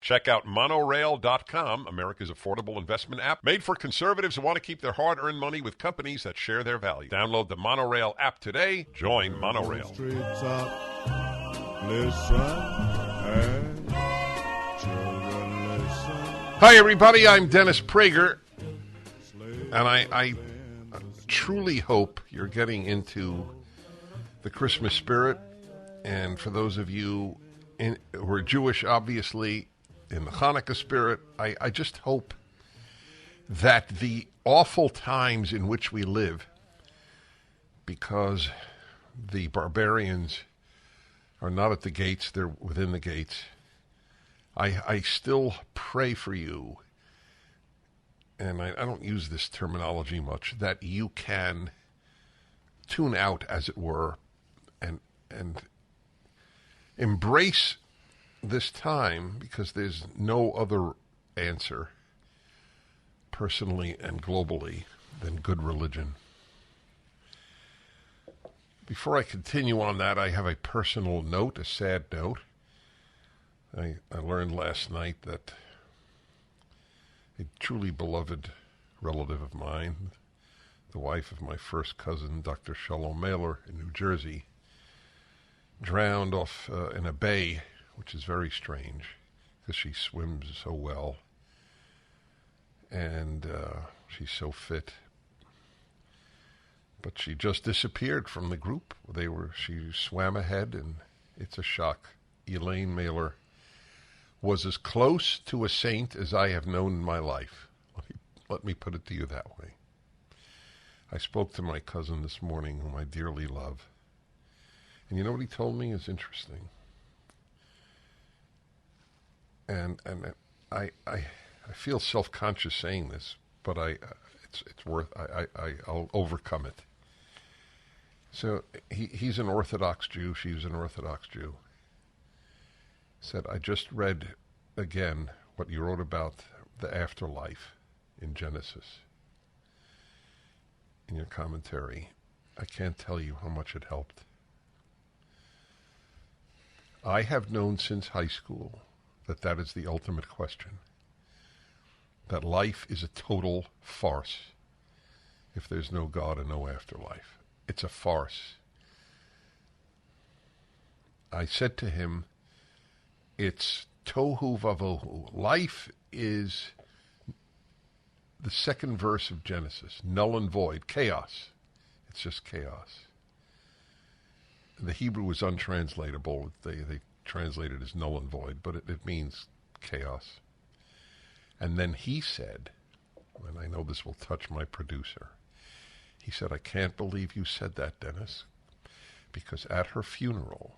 Check out monorail.com, America's affordable investment app, made for conservatives who want to keep their hard-earned money with companies that share their values. Download the Monorail app today. Join Monorail. Streets up, listen, and children listen. Hi, everybody. I'm Dennis Prager, and I truly hope you're getting into the Christmas spirit. And for those of you who are Jewish, obviously, in the Hanukkah spirit, I just hope that the awful times in which we live, because the barbarians are not at the gates, they're within the gates, I still pray for you, and I don't use this terminology much, that you can tune out, as it were, and embrace this time, because there's no other answer, personally and globally, than good religion. Before I continue on that, I have a personal note, a sad note. I learned last night that a truly beloved relative of mine, the wife of my first cousin, Dr. Shalom Mailer in New Jersey, drowned off in a bay, which is very strange because she swims so well and she's so fit. But she just disappeared from the group. She swam ahead, and it's a shock. Elaine Mailer was as close to a saint as I have known in my life. Let me put it to you that way. I spoke to my cousin this morning, whom I dearly love. And you know what he told me is interesting. And I feel self-conscious saying this, but I'll overcome it. So he's an Orthodox Jew. She's an Orthodox Jew. Said, I just read again what you wrote about the afterlife in Genesis in your commentary. I can't tell you how much it helped. I have known since high school that is the ultimate question. That life is a total farce if there's no God and no afterlife. It's a farce. I said to him, it's tohu vavohu. Life is the second verse of Genesis, null and void, chaos. It's just chaos. The Hebrew is untranslatable. They translate it as null and void, but it means chaos. And then he said, and I know this will touch my producer, he said, I can't believe you said that, Dennis, because at her funeral,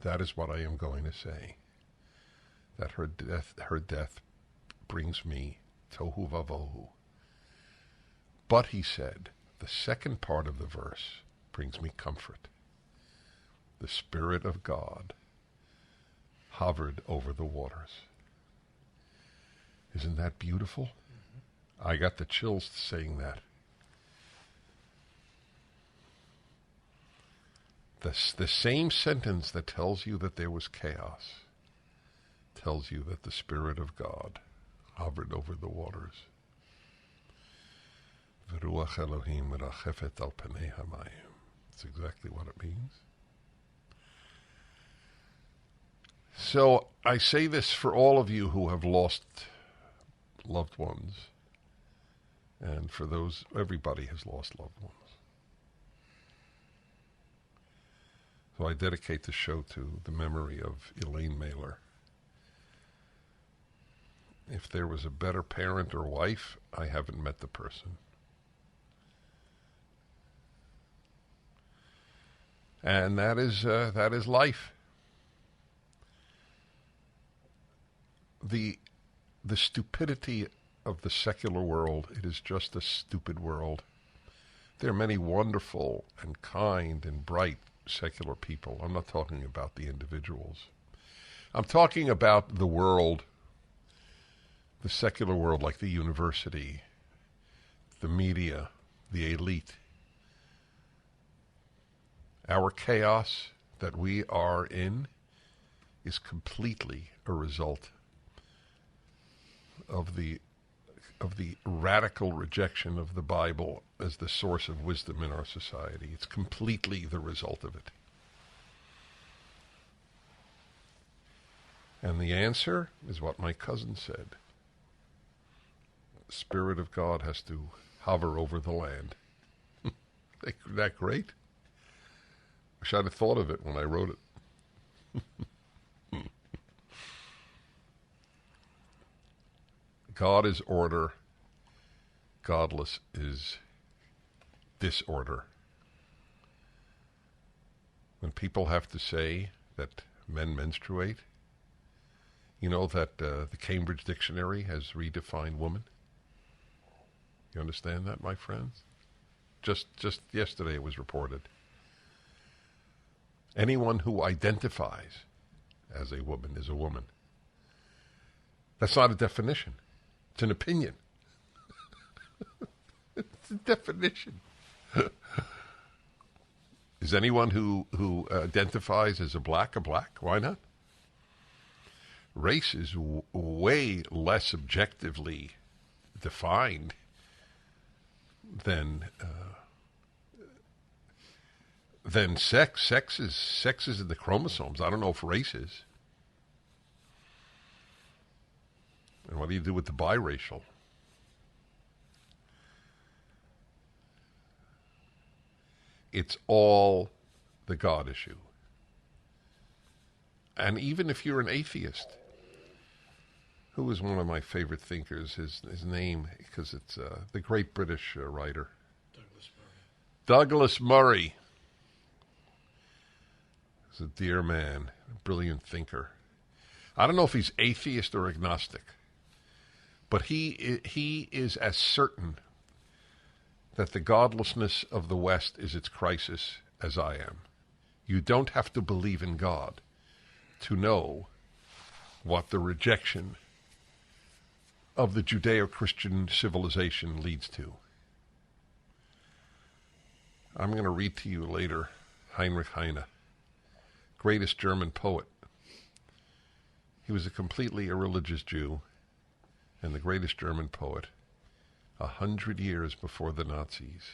that is what I am going to say, that her death brings me tohu vavohu. But he said, the second part of the verse brings me comfort. The Spirit of God hovered over the waters. Isn't that beautiful? Mm-hmm. I got the chills saying that. The same sentence that tells you that there was chaos tells you that the Spirit of God hovered over the waters. V'ruach Elohim merachefet al panei hamayim. That's exactly what it means. So I say this for all of you who have lost loved ones, and for those, everybody has lost loved ones. So I dedicate the show to the memory of Elaine Mailer. If there was a better parent or wife, I haven't met the person. And that is life. The stupidity of the secular world, it is just a stupid world. There are many wonderful and kind and bright secular people. I'm not talking about the individuals. I'm talking about the world, the secular world, like the university, the media, the elite. Our chaos that we are in is completely a result of the radical rejection of the Bible as the source of wisdom in our society. It's completely the result of it. And the answer is what my cousin said. The Spirit of God has to hover over the land. Isn't that great? Wish I'd have thought of it when I wrote it. God is order. Godless is disorder. When people have to say that men menstruate, you know that the Cambridge Dictionary has redefined woman? You understand that, my friends? Just yesterday it was reported. Anyone who identifies as a woman is a woman. That's not a definition. It's an opinion. It's a definition. Is anyone who identifies as a black? Why not? Race is way less objectively defined than sex. Sex is in the chromosomes. I don't know if race is. And what do you do with the biracial? It's all the God issue. And even if you're an atheist, who is one of my favorite thinkers, his name, because it's the great British writer. Douglas Murray. He's a dear man, a brilliant thinker. I don't know if he's atheist or agnostic, but he is as certain that the godlessness of the West is its crisis as I am. You don't have to believe in God to know what the rejection of the Judeo-Christian civilization leads to. I'm going to read to you later Heinrich Heine, greatest German poet. He was a completely irreligious Jew and the greatest German poet. 100 years before the Nazis,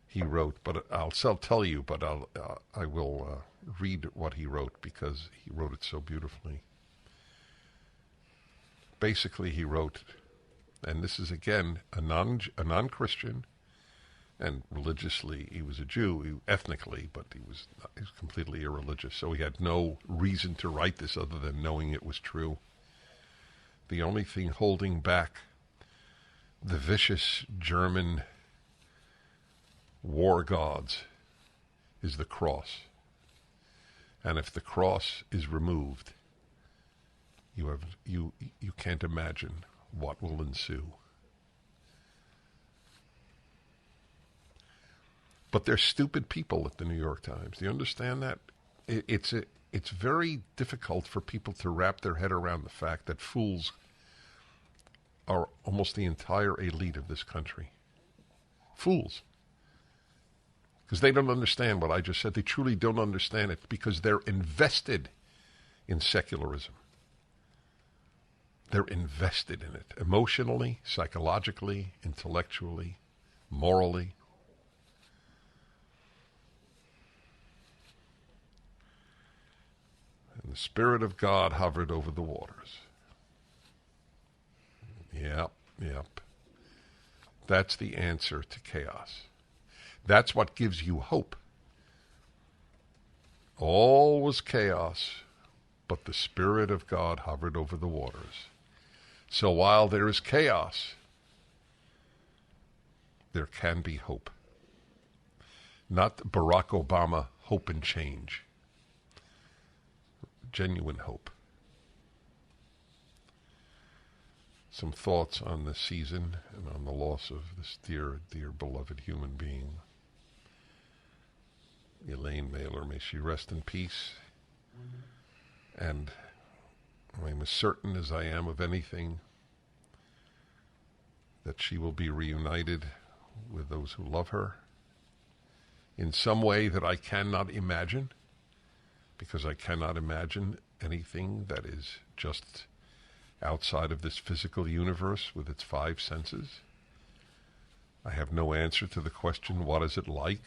he wrote, but I'll tell you, but I will read what he wrote because he wrote it so beautifully. Basically, he wrote, and this is again a non-Christian, and religiously he was a Jew, ethnically, but he was completely irreligious, so he had no reason to write this other than knowing it was true. The only thing holding back the vicious German war gods is the cross. And if the cross is removed, you can't imagine what will ensue. But they're stupid people at the New York Times. Do you understand that? It's very difficult for people to wrap their head around the fact that fools are almost the entire elite of this country. Fools. Because they don't understand what I just said. They truly don't understand it because they're invested in secularism. They're invested in it emotionally, psychologically, intellectually, morally. And the Spirit of God hovered over the waters. Yep. That's the answer to chaos. That's what gives you hope. All was chaos, but the Spirit of God hovered over the waters. So while there is chaos, there can be hope. Not Barack Obama hope and change. Genuine hope. Some thoughts on the season and on the loss of this dear, dear beloved human being. Elaine Mailer, may she rest in peace. And I'm as certain as I am of anything that she will be reunited with those who love her in some way that I cannot imagine, because I cannot imagine anything that is just outside of this physical universe with its five senses. I have no answer to the question, what is it like?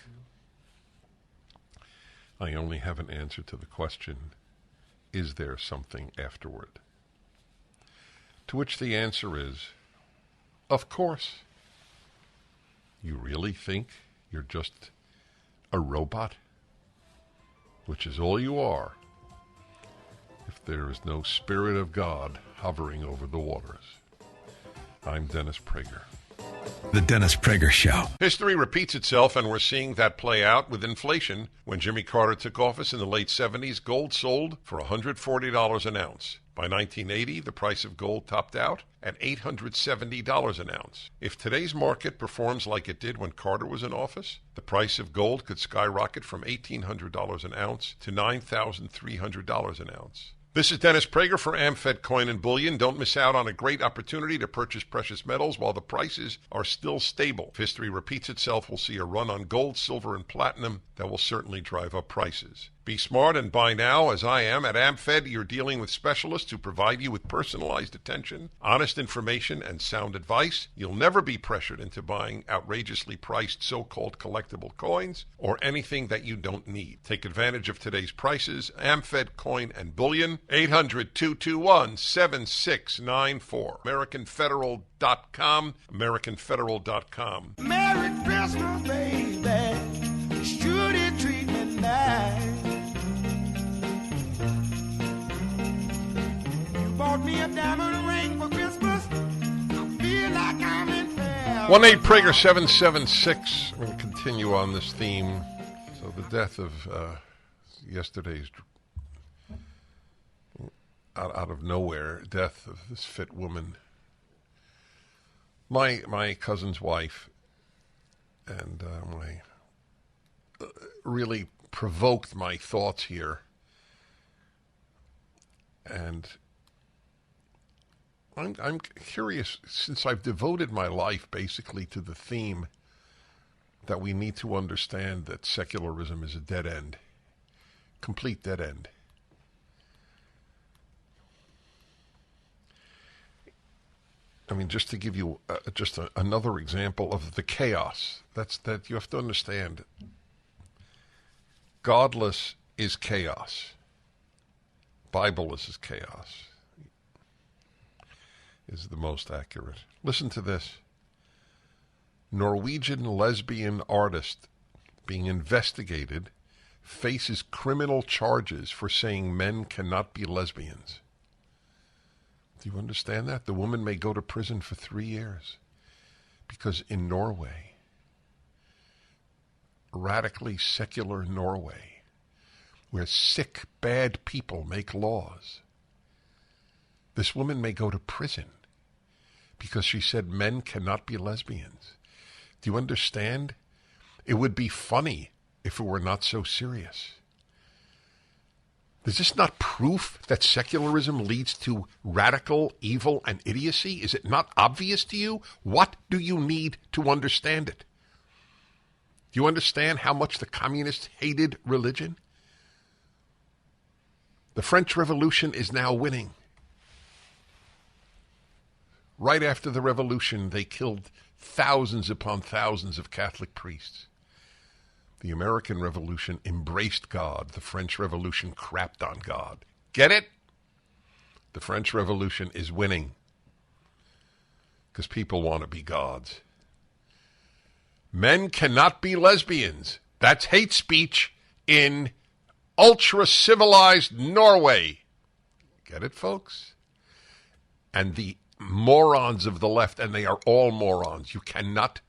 I only have an answer to the question, is there something afterward? To which the answer is, of course. You really think you're just a robot? Which is all you are, if there is no Spirit of God hovering over the waters. I'm Dennis Prager. The Dennis Prager Show. History repeats itself, and we're seeing that play out with inflation. When Jimmy Carter took office in the late 70s, gold sold for $140 an ounce. By 1980, the price of gold topped out at $870 an ounce. If today's market performs like it did when Carter was in office, the price of gold could skyrocket from $1,800 an ounce to $9,300 an ounce. This is Dennis Prager for AmFed Coin and Bullion. Don't miss out on a great opportunity to purchase precious metals while the prices are still stable. If history repeats itself, we'll see a run on gold, silver, and platinum that will certainly drive up prices. Be smart and buy now, as I am. At AmFed, you're dealing with specialists who provide you with personalized attention, honest information, and sound advice. You'll never be pressured into buying outrageously priced so-called collectible coins or anything that you don't need. Take advantage of today's prices. AmFed Coin and Bullion, 800-221-7694. AmericanFederal.com, AmericanFederal.com. Merry Christmas, baby. Should it treat me nice? You bought me a diamond ring for Christmas. I feel like I'm in hell. 1-8-Prager-776. We're going to continue on this theme. So the death of yesterday's, out of nowhere, death of this fit woman. My cousin's wife and really provoked my thoughts here. And I'm curious, since I've devoted my life basically to the theme that we need to understand that secularism is a dead end, complete dead end. I mean, just to give you another example of the chaos, that you have to understand. Godless is chaos. Bibeless is chaos. Is the most accurate. Listen to this. Norwegian lesbian artist being investigated faces criminal charges for saying men cannot be lesbians. Do you understand that? The woman may go to prison for 3 years because in Norway, radically secular Norway, where sick, bad people make laws, this woman may go to prison because she said men cannot be lesbians. Do you understand? It would be funny if it were not so serious. Is this not proof that secularism leads to radical evil and idiocy? Is it not obvious to you? What do you need to understand it? Do you understand how much the communists hated religion? The French Revolution is now winning. Right after the Revolution, they killed thousands upon thousands of Catholic priests. The American Revolution embraced God. The French Revolution crapped on God. Get it? The French Revolution is winning because people want to be gods. Men cannot be lesbians. That's hate speech in ultra-civilized Norway. Get it, folks? And the morons of the left, and they are all morons. You cannot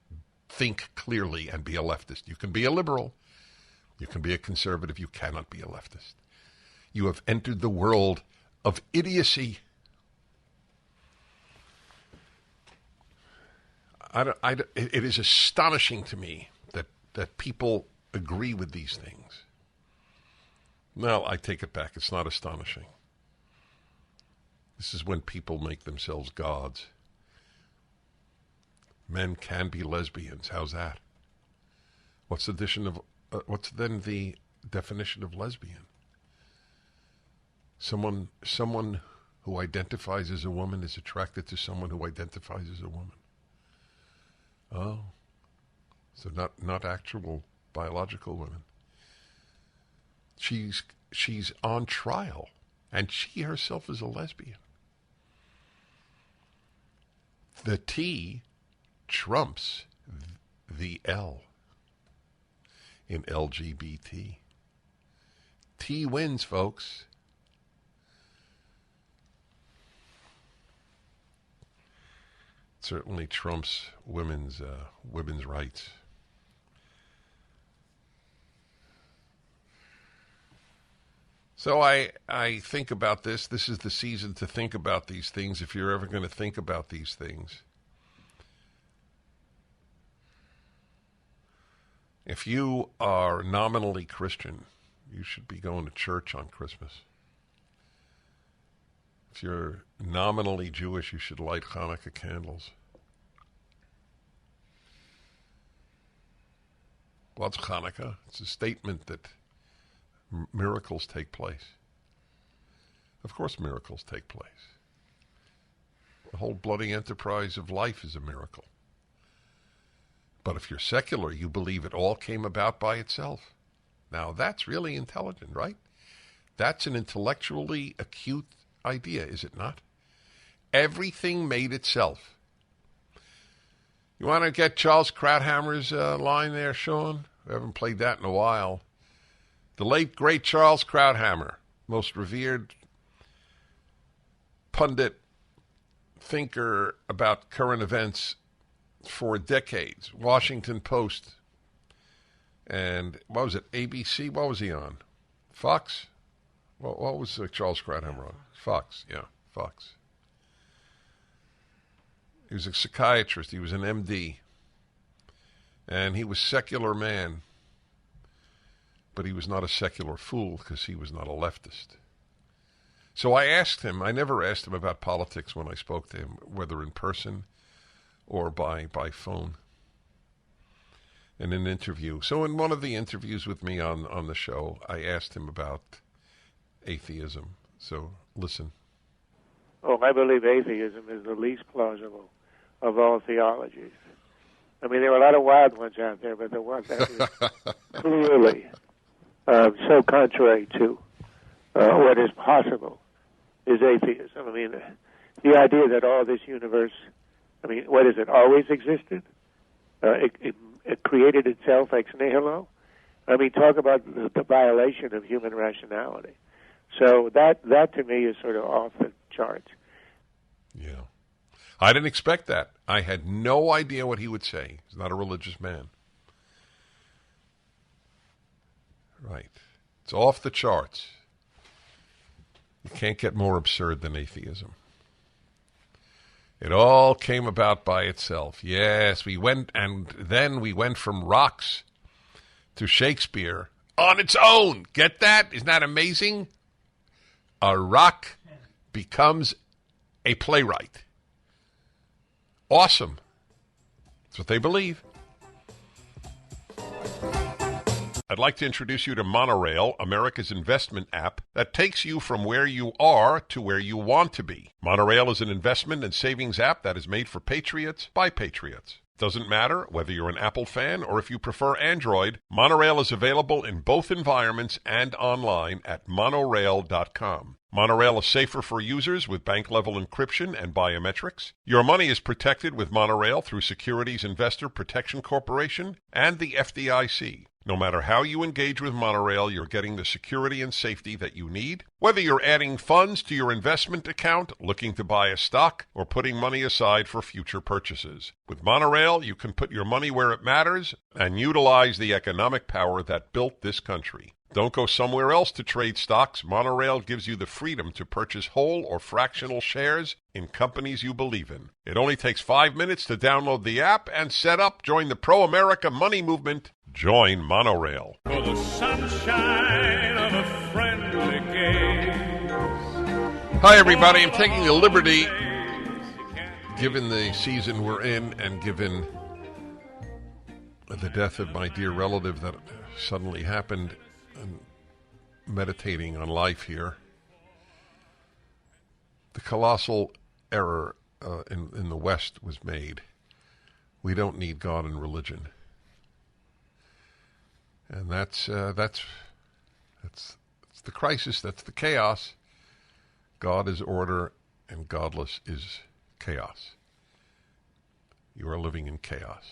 think clearly and be a leftist. You can be a liberal. You can be a conservative. You cannot be a leftist. You have entered the world of idiocy. It is astonishing to me that people agree with these things. Well, I take it back. It's not astonishing. This is when people make themselves gods. Men can be lesbians. How's that? What's then the definition of lesbian? Someone who identifies as a woman is attracted to someone who identifies as a woman. Oh, so not actual biological women. She's on trial, and she herself is a lesbian. The T trumps the L in LGBT. T wins, folks. Certainly trumps women's rights. So I think about this. This is the season to think about these things, if you're ever going to think about these things. If you are nominally Christian, you should be going to church on Christmas. If you're nominally Jewish, you should light Hanukkah candles. What's Hanukkah? It's a statement that miracles take place. Of course miracles take place. The whole bloody enterprise of life is a miracle. But if you're secular, you believe it all came about by itself. Now that's really intelligent, right? That's an intellectually acute idea, is it not? Everything made itself. You want to get Charles Krauthammer's line there, Sean? We haven't played that in a while. The late, great Charles Krauthammer, most revered pundit, thinker about current events for decades. Washington Post. And what was it, ABC? What was he on? Fox? What was Charles Krauthammer on? Fox, yeah, Fox. He was a psychiatrist. He was an MD. And he was a secular man. But he was not a secular fool because he was not a leftist. So I asked him, I never asked him about politics when I spoke to him, whether in person or by phone, in an interview. So in one of the interviews with me on the show, I asked him about atheism. So listen. Oh, I believe atheism is the least plausible of all theologies. I mean, there are a lot of wild ones out there, but the one that is clearly so contrary to what is possible is atheism. I mean, the idea that all this universe, I mean, what is it, always existed? It created itself ex nihilo? I mean, talk about the violation of human rationality. So that to me is sort of off the charts. Yeah. I didn't expect that. I had no idea what he would say. He's not a religious man. Right. It's off the charts. You can't get more absurd than atheism. It all came about by itself. Yes, we went from rocks to Shakespeare on its own. Get that? Isn't that amazing? A rock becomes a playwright. Awesome. That's what they believe. I'd like to introduce you to Monorail, America's investment app that takes you from where you are to where you want to be. Monorail is an investment and savings app that is made for patriots by patriots. Doesn't matter whether you're an Apple fan or if you prefer Android, Monorail is available in both environments and online at monorail.com. Monorail is safer for users with bank-level encryption and biometrics. Your money is protected with Monorail through Securities Investor Protection Corporation and the FDIC. No matter how you engage with Monorail, you're getting the security and safety that you need. Whether you're adding funds to your investment account, looking to buy a stock, or putting money aside for future purchases. With Monorail, you can put your money where it matters and utilize the economic power that built this country. Don't go somewhere else to trade stocks. Monorail gives you the freedom to purchase whole or fractional shares in companies you believe in. It only takes 5 minutes to download the app and set up. Join the pro-America money movement. Join Monorail. For the sunshine of a friendly gaze. Hi, everybody. I'm taking the liberty, given the season we're in and given the death of my dear relative that suddenly happened, and meditating on life here. the colossal error in the West was made. We don't need God and religion, and that's the crisis. That's the chaos. God is order, and godless is chaos. You are living in chaos.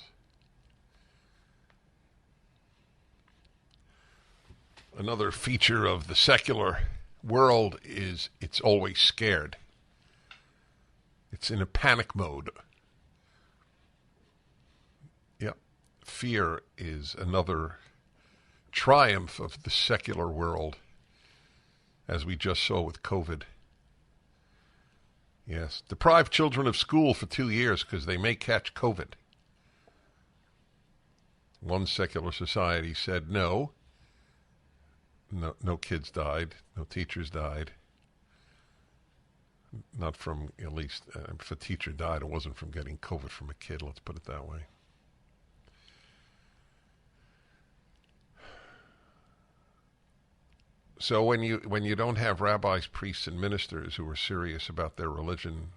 Another feature of the secular world is it's always scared. It's in a panic mode. Yep. Fear is another triumph of the secular world, as we just saw with COVID. Yes. Deprive children of school for 2 years because they may catch COVID. One secular society said no. No kids died. No teachers died. Not from, at least, if a teacher died, it wasn't from getting COVID from a kid, let's put it that way. So when you don't have rabbis, priests, and ministers who are serious about their religion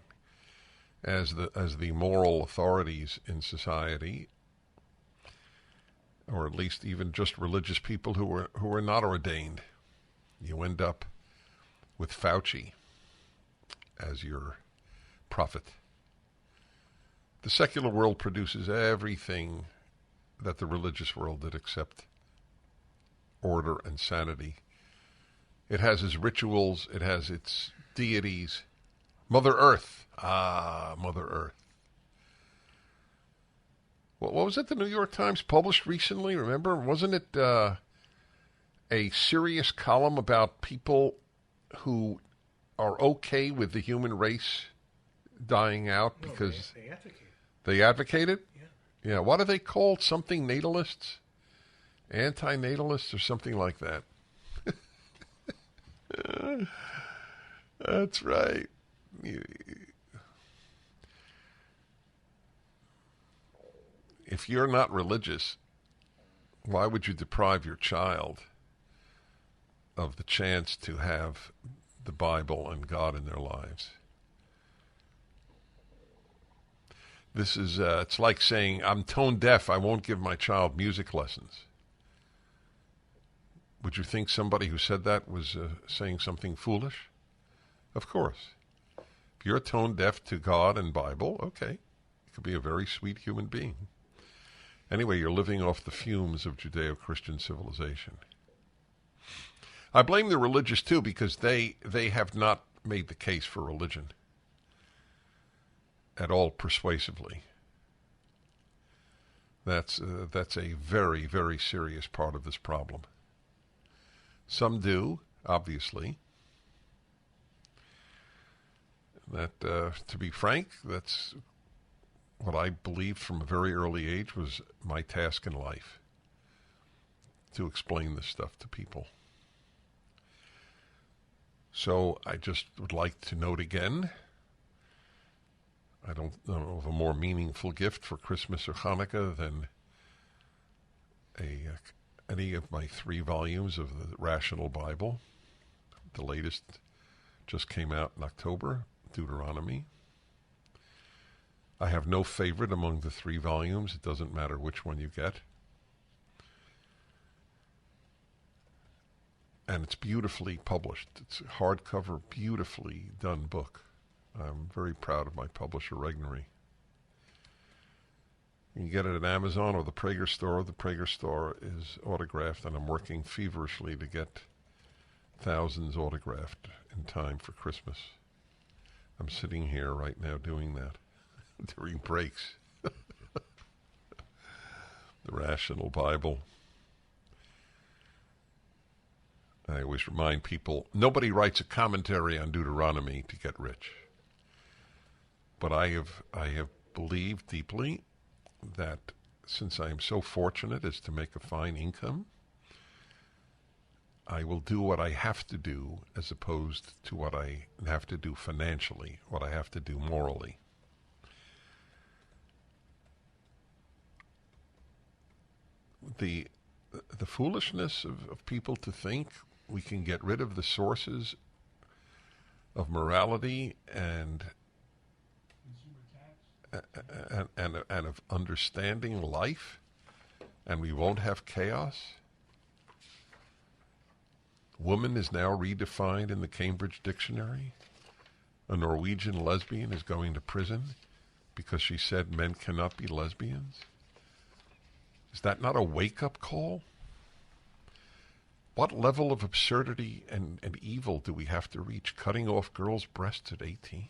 as the moral authorities in society, or at least even just religious people who are not ordained, you end up with Fauci as your prophet. The secular world produces everything that the religious world did except order and sanity. It has its rituals, it has its deities. Mother Earth. Mother Earth. What was it the New York Times published recently? Remember? Wasn't it a serious column about people who are okay with the human race dying out because they advocate. They advocated? Yeah. Yeah. What are they called? Something natalists? Anti-natalists or something like that. That's right. If you're not religious, why would you deprive your child of the chance to have the Bible and God in their lives? This is, it's like saying, I'm tone deaf, I won't give my child music lessons. Would you think somebody who said that was saying something foolish? Of course. If you're tone deaf to God and Bible, okay, you could be a very sweet human being. Anyway, you're living off the fumes of Judeo-Christian civilization. I blame the religious, too, because they have not made the case for religion at all persuasively. That's a very, very serious part of this problem. Some do, obviously. That, to be frank, that's what I believed from a very early age was my task in life, to explain this stuff to people. So I just would like to note again, I don't know of a more meaningful gift for Christmas or Hanukkah than any of my 3 volumes of the Rational Bible. The latest just came out in October, Deuteronomy. I have no favorite among the 3 volumes. It doesn't matter which one you get. And it's beautifully published. It's a hardcover, beautifully done book. I'm very proud of my publisher, Regnery. You can get it at Amazon or the Prager Store. The Prager Store is autographed, and I'm working feverishly to get thousands autographed in time for Christmas. I'm sitting here right now doing that during breaks. The Rational Bible. I always remind people, nobody writes a commentary on Deuteronomy to get rich. But I have believed deeply that since I am so fortunate as to make a fine income, I will do what I have to do as opposed to what I have to do financially, what I have to do morally. The foolishness of people to think we can get rid of the sources of morality and of understanding life, and we won't have chaos. Woman is now redefined in the Cambridge Dictionary. A Norwegian lesbian is going to prison because she said men cannot be lesbians. Is that not a wake-up call? What level of absurdity and evil do we have to reach, cutting off girls' breasts at 18?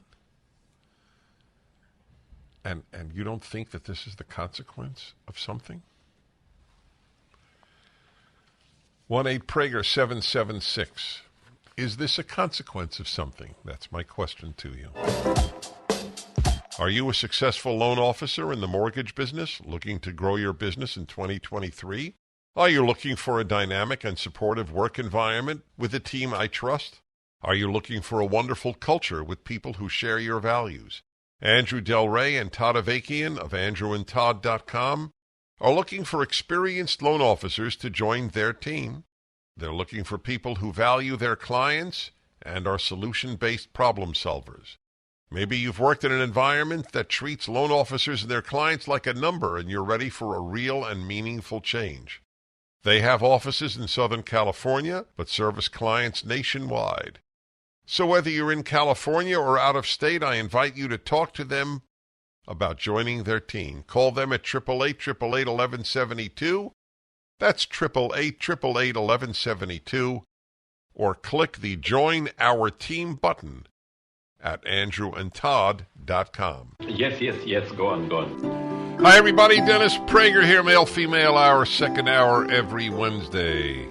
And you don't think that this is the consequence of something? 1-8-PRAGER-776. Is this a consequence of something? That's my question to you. Are you a successful loan officer in the mortgage business, looking to grow your business in 2023? Are you looking for a dynamic and supportive work environment with a team I trust? Are you looking for a wonderful culture with people who share your values? Andrew Del Rey and Todd Avakian of AndrewandTodd.com are looking for experienced loan officers to join their team. They're looking for people who value their clients and are solution-based problem solvers. Maybe you've worked in an environment that treats loan officers and their clients like a number, and you're ready for a real and meaningful change. They have offices in Southern California, but service clients nationwide. So whether you're in California or out of state, I invite you to talk to them about joining their team. Call them at 888-888-1172. That's 888-888-1172. Or click the Join Our Team button at AndrewandTodd.com. Yes, go on. Hi, everybody. Dennis Prager here, male-female hour, second hour every Wednesday.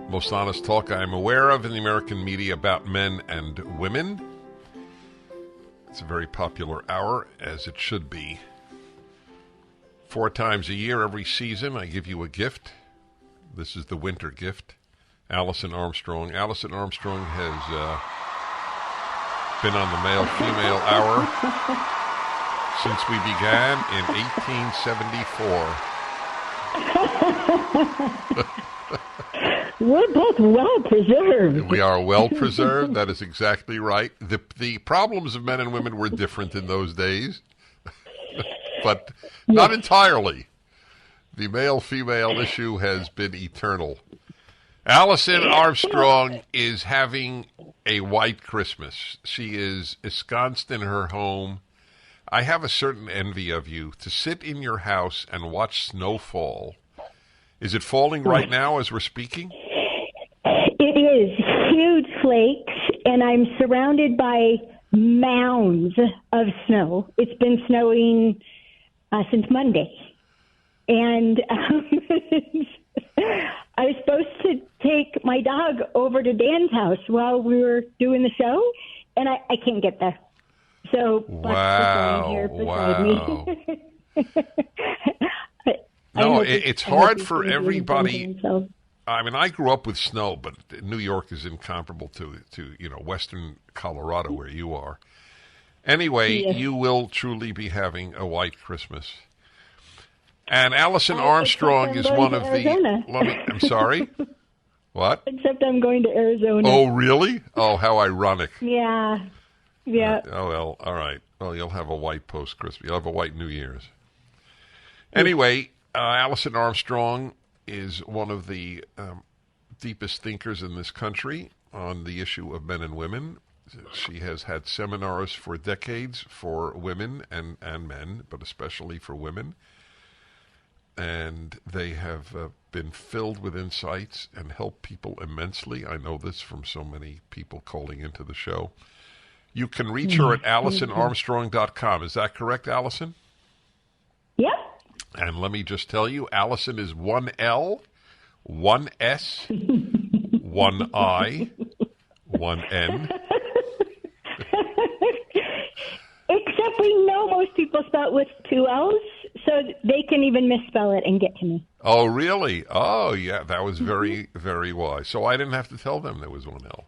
Most honest talk I am aware of in the American media about men and women. It's a very popular hour, as it should be. 4 times a year, every season, I give you a gift. This is the winter gift. Alison Armstrong. Alison Armstrong has been on the male-female hour since we began in 1874. We're both well preserved. We are well preserved. That is exactly right. The problems of men and women were different in those days, but not entirely. The male-female issue has been eternal. Alison Armstrong is having a white Christmas. She is ensconced in her home. I have a certain envy of you to sit in your house and watch snow fall. Is it falling right now as we're speaking? It is huge flakes, and I'm surrounded by mounds of snow. It's been snowing since Monday. And I was supposed to take my dog over to Dan's house while we were doing the show, and I can't get there. So wow. Here beside me. No, it's hard for everybody. I mean, I grew up with snow, but New York is incomparable to western Colorado where you are. Anyway, yes. You will truly be having a white Christmas. And Alison Armstrong is one of the... I'm sorry? What? Except I'm going to Arizona. Oh, really? Oh, how ironic. Yeah. Oh, well, all right. Well, you'll have a white post-Christmas. You'll have a white New Year's. Anyway, Alison Armstrong is one of the deepest thinkers in this country on the issue of men and women. She has had seminars for decades for women and men, but especially for women. And they have been filled with insights and helped people immensely. I know this from so many people calling into the show. You can reach her at AlisonArmstrong.com. Is that correct, Alison? Yep. And let me just tell you, Alison is 1 L, 1 S, 1 I, 1 N. Except we know most people spell it with 2 L's, so they can even misspell it and get to me. Oh, really? Oh, yeah, that was very, very wise. So I didn't have to tell them there was 1 L.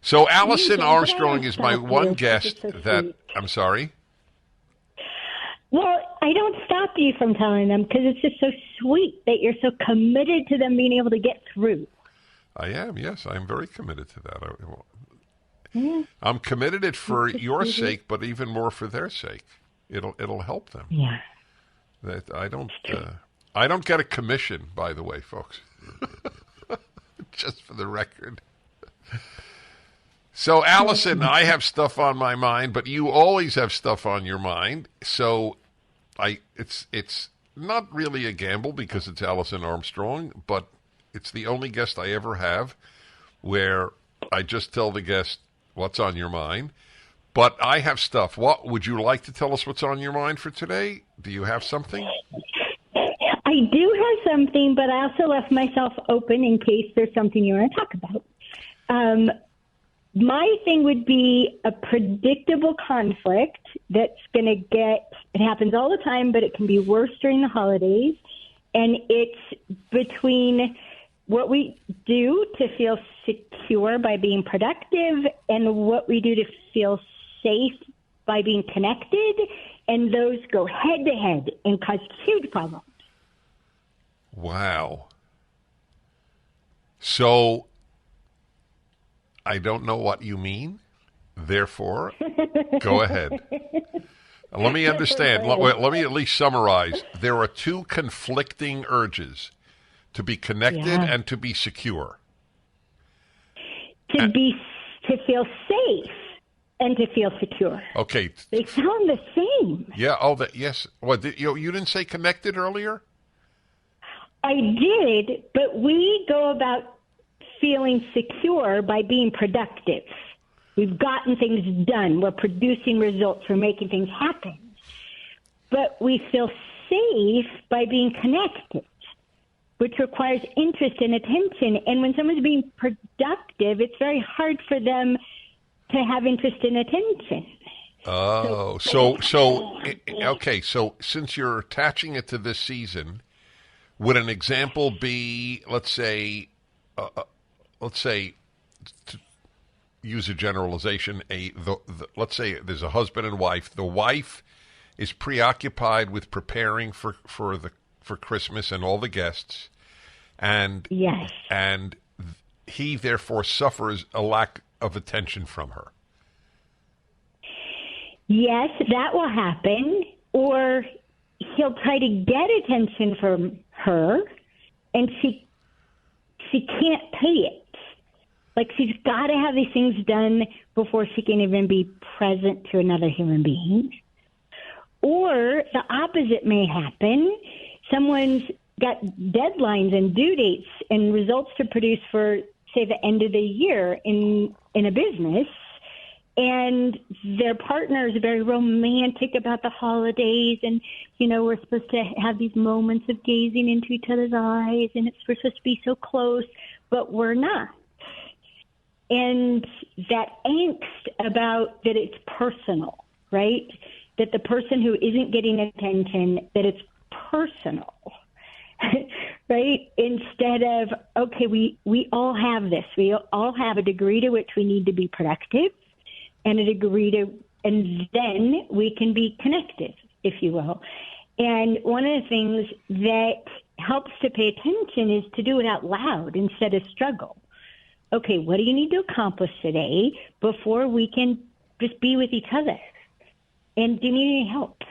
So Alison Armstrong is my one guest that... I'm sorry? Well, I don't stop you from telling them because it's just so sweet that you're so committed to them being able to get through. I am, yes. I'm very committed to that. I'm committed it for your sake, but even more for their sake. It'll help them. Yeah. That I don't get a commission, by the way, folks. Just for the record. So, Alison, I have stuff on my mind, but you always have stuff on your mind. So, it's not really a gamble because it's Alison Armstrong, but it's the only guest I ever have where I just tell the guest what's on your mind. But I have stuff. What would you like to tell us what's on your mind for today? Do you have something? I do have something, but I also left myself open in case there's something you want to talk about. My thing would be a predictable conflict that's going to it happens all the time, but it can be worse during the holidays. And it's between what we do to feel secure by being productive and what we do to feel safe by being connected. And those go head to head and cause huge problems. Wow. So, I don't know what you mean. Therefore, go ahead. Let me understand. Let me at least summarize. There are two conflicting urges: to be connected and to be secure. To feel safe and to feel secure. Okay. They sound the same. Yeah. Yes. What? You didn't say connected earlier? I did, but we go about feeling secure by being productive. We've gotten things done. We're producing results. We're making things happen. But we feel safe by being connected, which requires interest and attention. And when someone's being productive, it's very hard for them to have interest and attention. Oh, okay. So since you're attaching it to this season, would an example be, let's say, to use a generalization, let's say there's a husband and wife. The wife is preoccupied with preparing for Christmas and all the guests, and he therefore suffers a lack of attention from her. Yes, that will happen, or he'll try to get attention from her, and she can't pay it. Like, she's got to have these things done before she can even be present to another human being. Or the opposite may happen. Someone's got deadlines and due dates and results to produce for, say, the end of the year in a business, and their partner is very romantic about the holidays, and, we're supposed to have these moments of gazing into each other's eyes, and we're supposed to be so close, but we're not. And that angst about that it's personal, right? That the person who isn't getting attention, that it's personal, right? Instead of, okay, we all have this. We all have a degree to which we need to be productive and and then we can be connected, if you will. And one of the things that helps to pay attention is to do it out loud instead of struggle. Okay, what do you need to accomplish today before we can just be with each other? And do you need any help?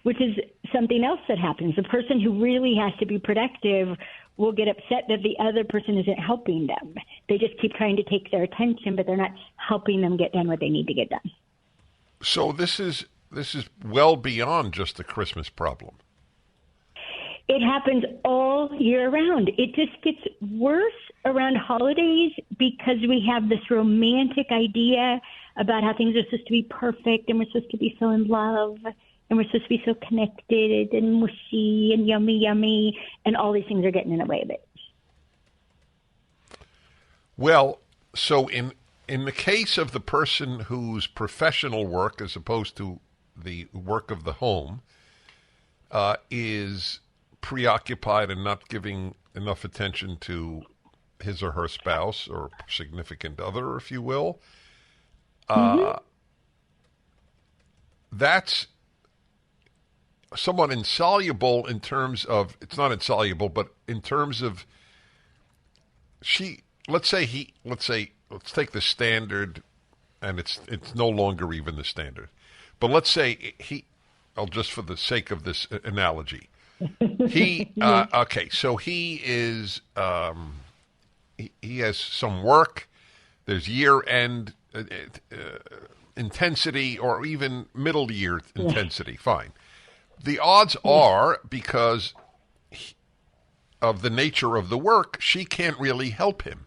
Which is something else that happens. The person who really has to be productive will get upset that the other person isn't helping them. They just keep trying to take their attention, but they're not helping them get done what they need to get done. So this is well beyond just the Christmas problem. It happens all year round. It just gets worse around holidays because we have this romantic idea about how things are supposed to be perfect, and we're supposed to be so in love, and we're supposed to be so connected and mushy and yummy, and all these things are getting in the way of it. Well, so in the case of the person whose professional work, as opposed to the work of the home, is preoccupied and not giving enough attention to his or her spouse or significant other, if you will, that's somewhat insoluble in terms of, it's not insoluble, but in terms of let's say let's take the standard, and it's no longer even the standard. But let's say just for the sake of this analogy, okay, so he is, he has some work, there's year-end intensity or even middle-year intensity, fine. The odds are, because of the nature of the work, she can't really help him.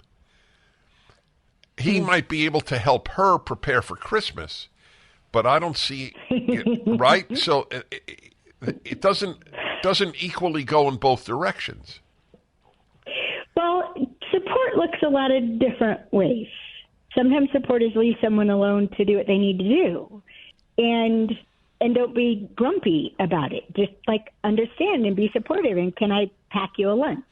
He might be able to help her prepare for Christmas, but I don't see it, right? So it doesn't equally go in both directions. Well, support looks a lot of different ways. Sometimes supporters leave someone alone to do what they need to do, and don't be grumpy about it. Just like understand and be supportive. And can I pack you a lunch,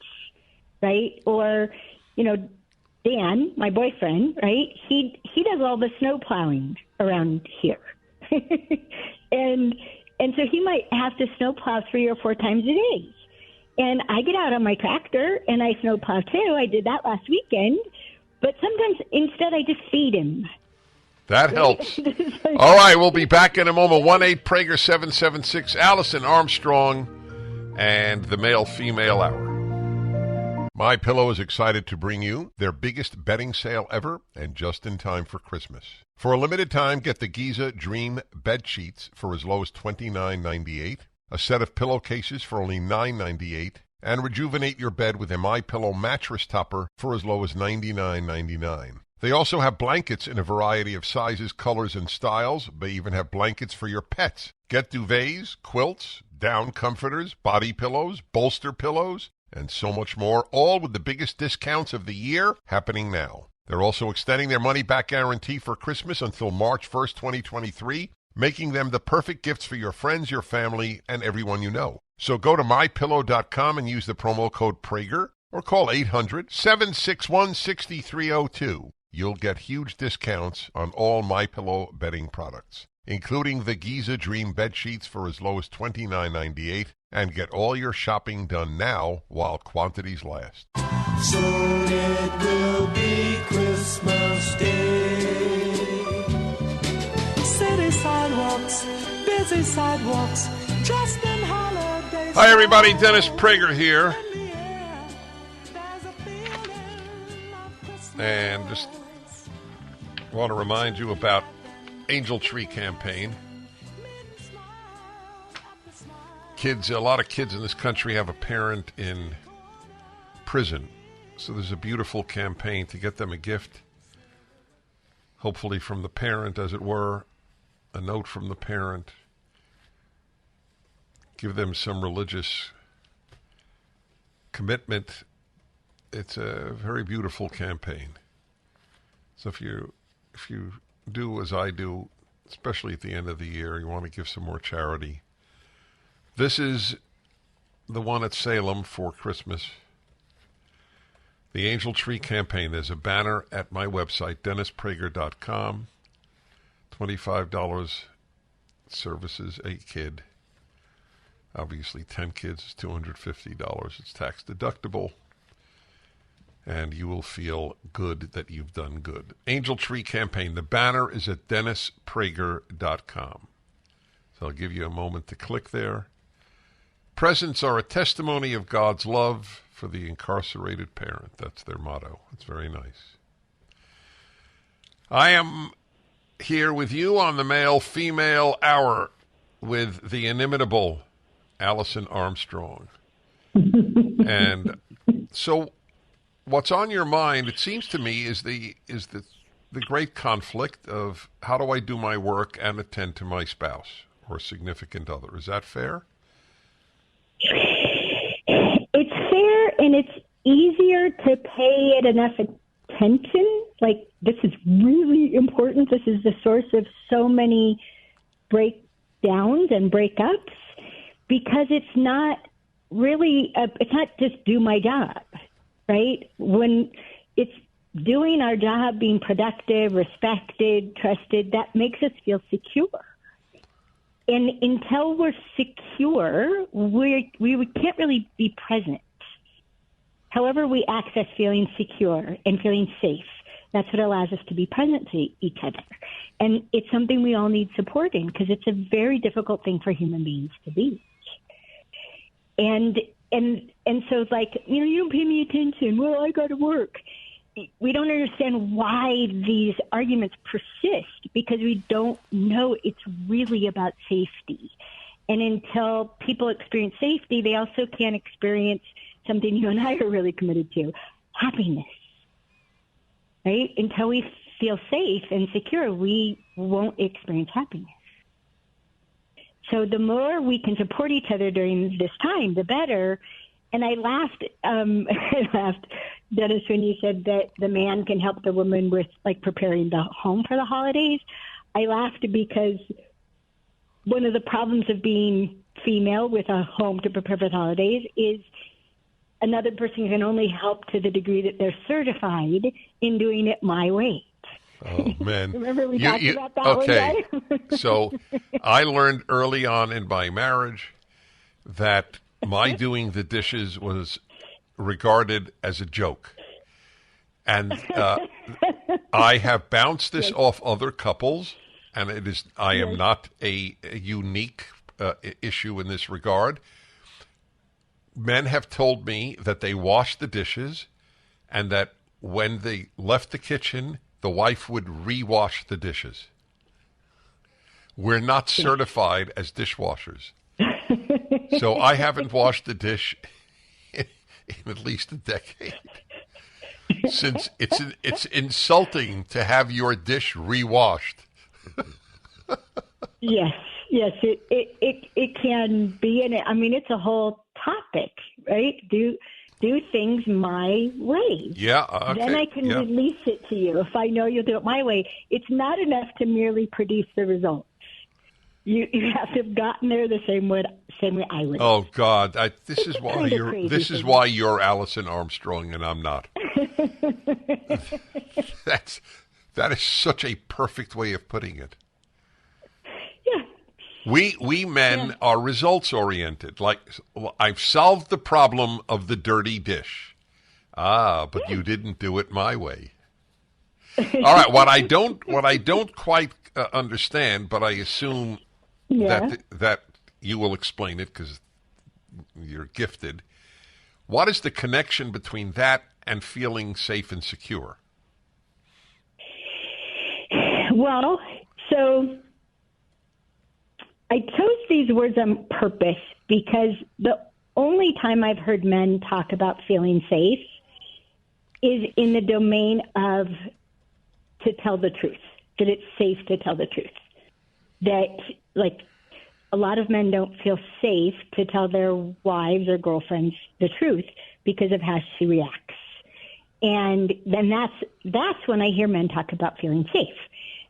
right? Or, Dan, my boyfriend, right? He does all the snow plowing around here, and so he might have to snow plow 3 or 4 times a day. And I get out on my tractor and I snow plow too. I did that last weekend. But sometimes instead I just feed him. That helps. All right, we'll be back in a moment. 1-8-Prager-776, Alison Armstrong, and the male-female hour. My Pillow is excited to bring you their biggest bedding sale ever, and just in time for Christmas. For a limited time, get the Giza Dream bed sheets for as low as $29.98, a set of pillowcases for only $9.98, and rejuvenate your bed with a My Pillow mattress topper for as low as $99.99. They also have blankets in a variety of sizes, colors, and styles. They even have blankets for your pets. Get duvets, quilts, down comforters, body pillows, bolster pillows, and so much more, all with the biggest discounts of the year happening now. They're also extending their money-back guarantee for Christmas until March 1st, 2023, making them the perfect gifts for your friends, your family, and everyone you know. So go to MyPillow.com and use the promo code Prager, or call 800-761-6302. You'll get huge discounts on all MyPillow bedding products, including the Giza Dream bed sheets for as low as $29.98, and get all your shopping done now while quantities last. Soon it will be Christmas Day. City sidewalks, busy sidewalks, dressed in holidays. Hi, everybody. Dennis Prager here. And just want to remind you about Angel Tree Campaign. A lot of kids in this country have a parent in prison. So there's a beautiful campaign to get them a gift, hopefully from the parent, as it were, a note from the parent, give them some religious commitment. It's a very beautiful campaign. So if you do as I do, especially at the end of the year, you want to give some more charity. This is the one at Salem for Christmas. The Angel Tree Campaign. There's a banner at my website, DennisPrager.com. $25 services a kid. Obviously, 10 kids is $250. It's tax deductible. And you will feel good that you've done good. Angel Tree Campaign. The banner is at DennisPrager.com. So I'll give you a moment to click there. Presents are a testimony of God's love for the incarcerated parent. That's their motto. It's very nice. I am here with you on the male-female hour with the inimitable Alison Armstrong. And so what's on your mind, it seems to me, is the great conflict of how do I do my work and attend to my spouse or significant other. Is that fair? It's fair, and it's easier to pay it enough attention. Like, this is really important. This is the source of so many breakdowns and breakups, because it's not really, it's not just do my job, right? When it's doing our job, being productive, respected, trusted, that makes us feel secure. And until we're secure, we can't really be present. However, we access feeling secure and feeling safe. That's what allows us to be present to each other. And it's something we all need support in because it's a very difficult thing for human beings to be. And so it's like, you don't pay me attention. Well, I got to work. We don't understand why these arguments persist because we don't know it's really about safety. And until people experience safety, they also can't experience something you and I are really committed to, happiness. Right? Until we feel safe and secure, we won't experience happiness. So the more we can support each other during this time, the better. And I laughed, Dennis, when you said that the man can help the woman with like preparing the home for the holidays. I laughed because one of the problems of being female with a home to prepare for the holidays is another person can only help to the degree that they're certified in doing it my way. Oh, man. Remember we talked about that okay. one day? So I learned early on in my marriage that my doing the dishes was regarded as a joke. And I have bounced this off other couples, and I am not a unique issue in this regard. Men have told me that they washed the dishes and that when they left the kitchen, the wife would rewash the dishes. We're not certified as dishwashers. So I haven't washed the dish in at least a decade. Since it's insulting to have your dish rewashed. Yes, it can be, and I mean it's a whole topic, right? Do things my way. Yeah, okay. Then I can release it to you if I know you'll do it my way. It's not enough to merely produce the results. You have to have gotten there the same way I would. Oh God, this is why you're Alison Armstrong and I'm not. That is such a perfect way of putting it. Yeah. We men are results oriented. Like, I've solved the problem of the dirty dish. But you didn't do it my way. All right. What I don't quite understand, but I assume that you will explain it because you're gifted. What is the connection between that and feeling safe and secure? Well, so I chose these words on purpose because the only time I've heard men talk about feeling safe is in the domain of to tell the truth, that it's safe to tell the truth. That, like, a lot of men don't feel safe to tell their wives or girlfriends the truth because of how she reacts. And then that's when I hear men talk about feeling safe.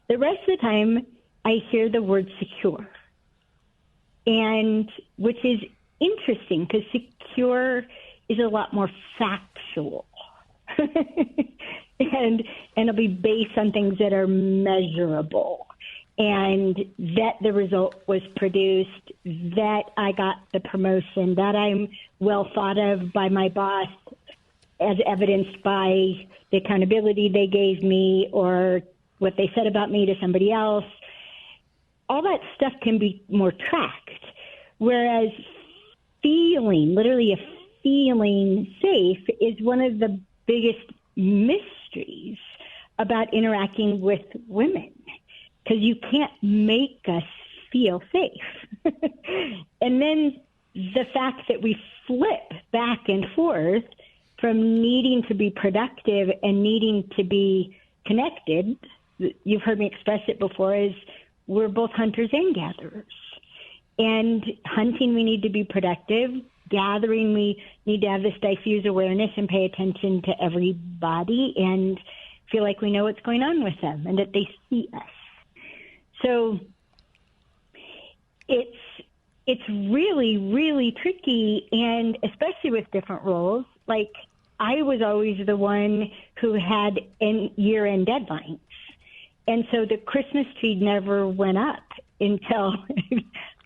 The rest of the time, I hear the word secure, and which is interesting because secure is a lot more factual, and it'll be based on things that are measurable, and that the result was produced, that I got the promotion, that I'm well thought of by my boss, as evidenced by the accountability they gave me or what they said about me to somebody else. All that stuff can be more tracked. Whereas literally feeling safe is one of the biggest mysteries about interacting with women. Because you can't make us feel safe. And then the fact that we flip back and forth from needing to be productive and needing to be connected, you've heard me express it before, is we're both hunters and gatherers. And hunting, we need to be productive. Gathering, we need to have this diffuse awareness and pay attention to everybody and feel like we know what's going on with them and that they see us. So it's really, really tricky, and especially with different roles. Like, I was always the one who had year-end deadlines. And so the Christmas tree never went up until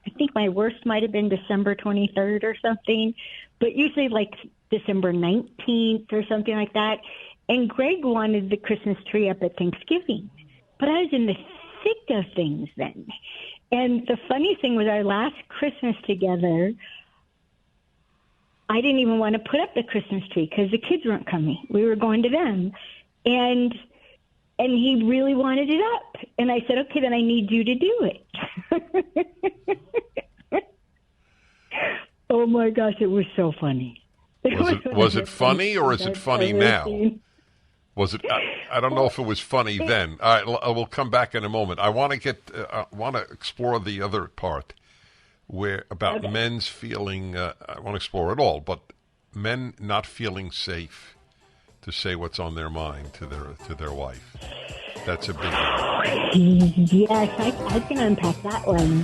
I think my worst might have been December 23rd or something, but usually like December 19th or something like that. And Greg wanted the Christmas tree up at Thanksgiving. But I was in the thick of things then. And the funny thing was our last Christmas together, I didn't even want to put up the Christmas tree because the kids weren't coming. We were going to them. And he really wanted it up. And I said, okay, then I need you to do it. Oh, my gosh, it was so funny. Was it funny or is it funny now? Was it? I don't know if it was funny then. All right, we'll come back in a moment. I want to explore the other part where about men's feeling. I want to explore it all, but men not feeling safe to say what's on their mind to their wife. That's a big one. Yes, I can unpack that one.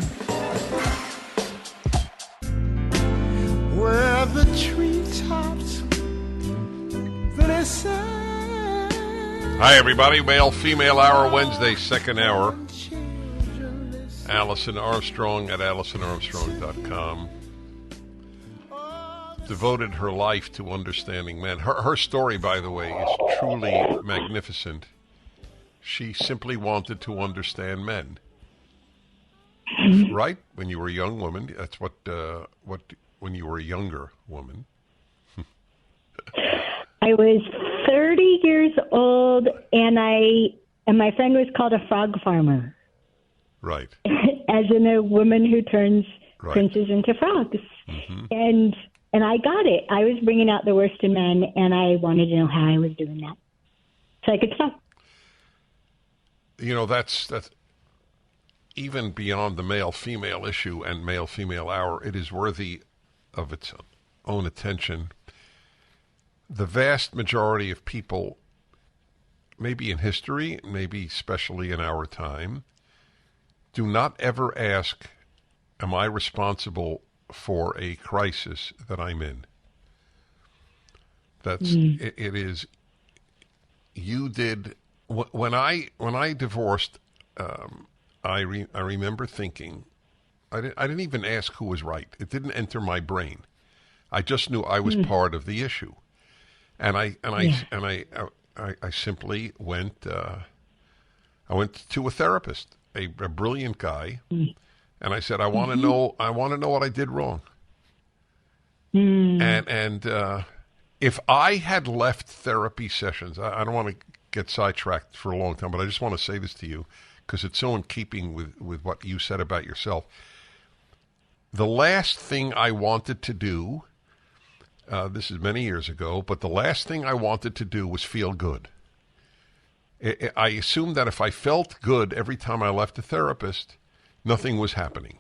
Where the treetops glisten. Hi, everybody. Male-Female Hour Wednesday, second hour. Alison Armstrong at AlisonArmstrong.com. Devoted her life to understanding men. Her story, by the way, is truly magnificent. She simply wanted to understand men. Right? When you were a young woman, that's what when you were a younger woman. I was 30 years old, and my friend was called a frog farmer. Right. As in a woman who turns right. princes into frogs. Mm-hmm. And I got it. I was bringing out the worst in men, and I wanted to know how I was doing that, so I could stop. You know, that's even beyond the male-female issue and male-female hour. It is worthy of its own attention. The vast majority of people, maybe in history, maybe especially in our time, do not ever ask, am I responsible for a crisis that I'm in? That's it is. You did when I divorced. I remember thinking, I didn't even ask who was right. It didn't enter my brain. I just knew I was part of the issue, and I simply went. I went to a therapist, a brilliant guy, and I said, I want to know. I want to know what I did wrong. And if I had left therapy sessions, I don't want to get sidetracked for a long time, but I just want to say this to you because it's so in keeping with what you said about yourself. The last thing I wanted to do, this is many years ago, but the last thing I wanted to do was feel good. I assumed that if I felt good every time I left a therapist, nothing was happening.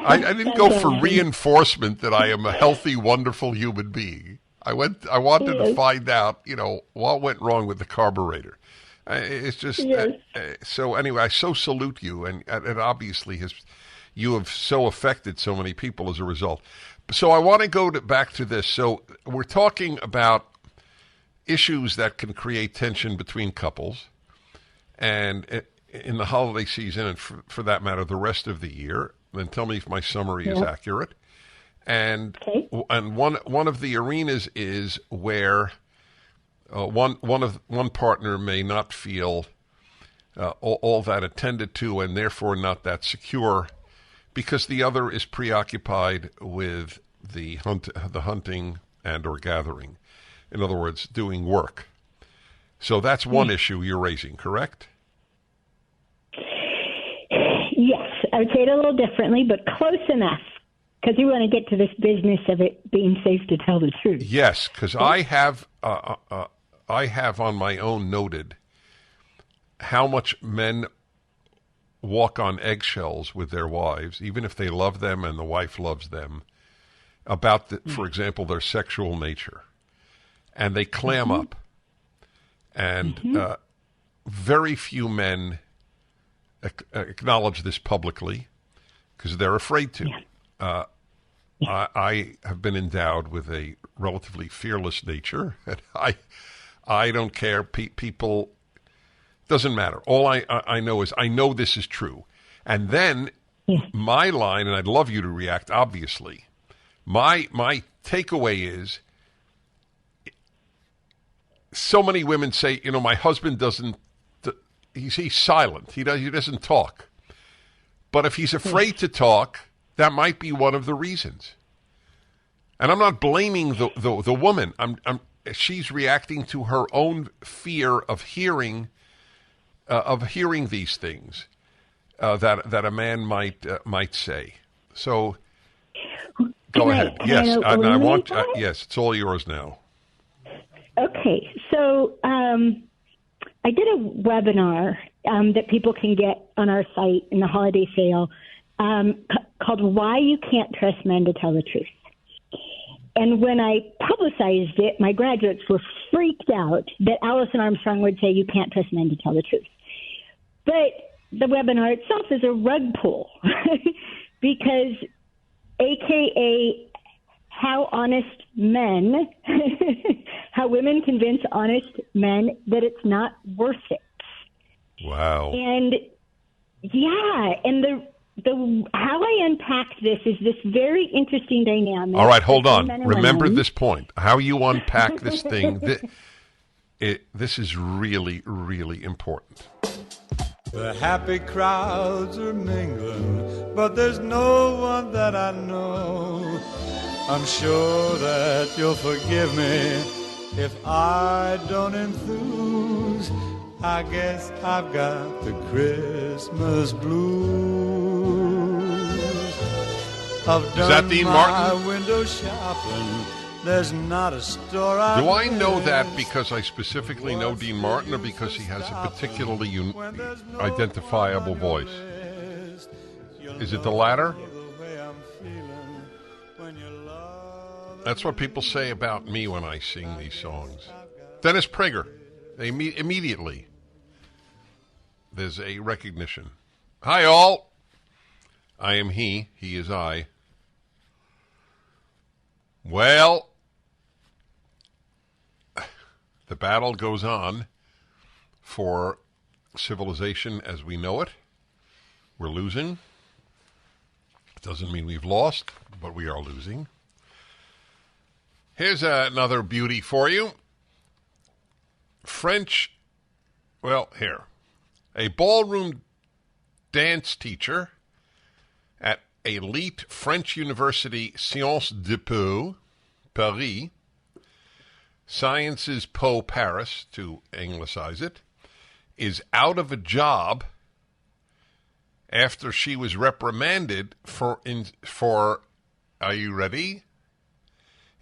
I didn't go for reinforcement that I am a healthy, wonderful human being. I wanted to find out, what went wrong with the carburetor. It's just so. Anyway, I so salute you, and it obviously you have so affected so many people as a result. So I want to go back to this. So we're talking about issues that can create tension between couples, and in the holiday season, and for that matter, the rest of the year. Then tell me if my summary is accurate. And one of the arenas is where one partner may not feel all that attended to, and therefore not that secure, because the other is preoccupied with the hunting and or gathering. In other words, doing work. So that's one issue you're raising, correct? Yes, I would say it a little differently, but close enough. Because you want to get to this business of it being safe to tell the truth. Yes, because I have on my own noted how much men walk on eggshells with their wives, even if they love them and the wife loves them, about, for example, their sexual nature. And they clam up. And very few men acknowledge this publicly because they're afraid to. I have been endowed with a relatively fearless nature, and I don't care. People, doesn't matter. All I know is I know this is true. And then my line, and I'd love you to react, obviously, My takeaway is, so many women say, my husband doesn't. He's silent. He doesn't talk. But if he's afraid to talk, that might be one of the reasons. And I'm not blaming the woman. She's reacting to her own fear of hearing these things that a man might say. So go ahead. Yes, I want. Yes, it's all yours now. Okay, so I did a webinar that people can get on our site in the holiday sale called "Why You Can't Trust Men to Tell the Truth." And when I publicized it, my graduates were freaked out that Alison Armstrong would say you can't trust men to tell the truth. But the webinar itself is a rug pull because AKA how honest men, how women convince honest men that it's not worth it. Wow. And yeah, and the how I unpack this is this very interesting dynamic. All right, hold on. Remember this point. How you unpack this thing. This is really, really important. The happy crowds are mingling, but there's no one that I know. I'm sure that you'll forgive me if I don't enthuse. I guess I've got the Christmas blues. I've done Dean my Martin? window shopping. There's not a store Do I know that because I specifically know Dean Martin, or because he has a particularly identifiable voice? Is it the latter? That's what people say about me when I sing these songs. Dennis Prager, immediately, there's a recognition. Hi, all. I am he is I. Well, the battle goes on for civilization as we know it. We're losing. It doesn't mean we've lost, but we are losing. Here's another beauty for you. Here. A ballroom dance teacher at elite French university Sciences Po, Paris, Sciences Po Paris, to anglicize it, is out of a job after she was reprimanded for, are you ready?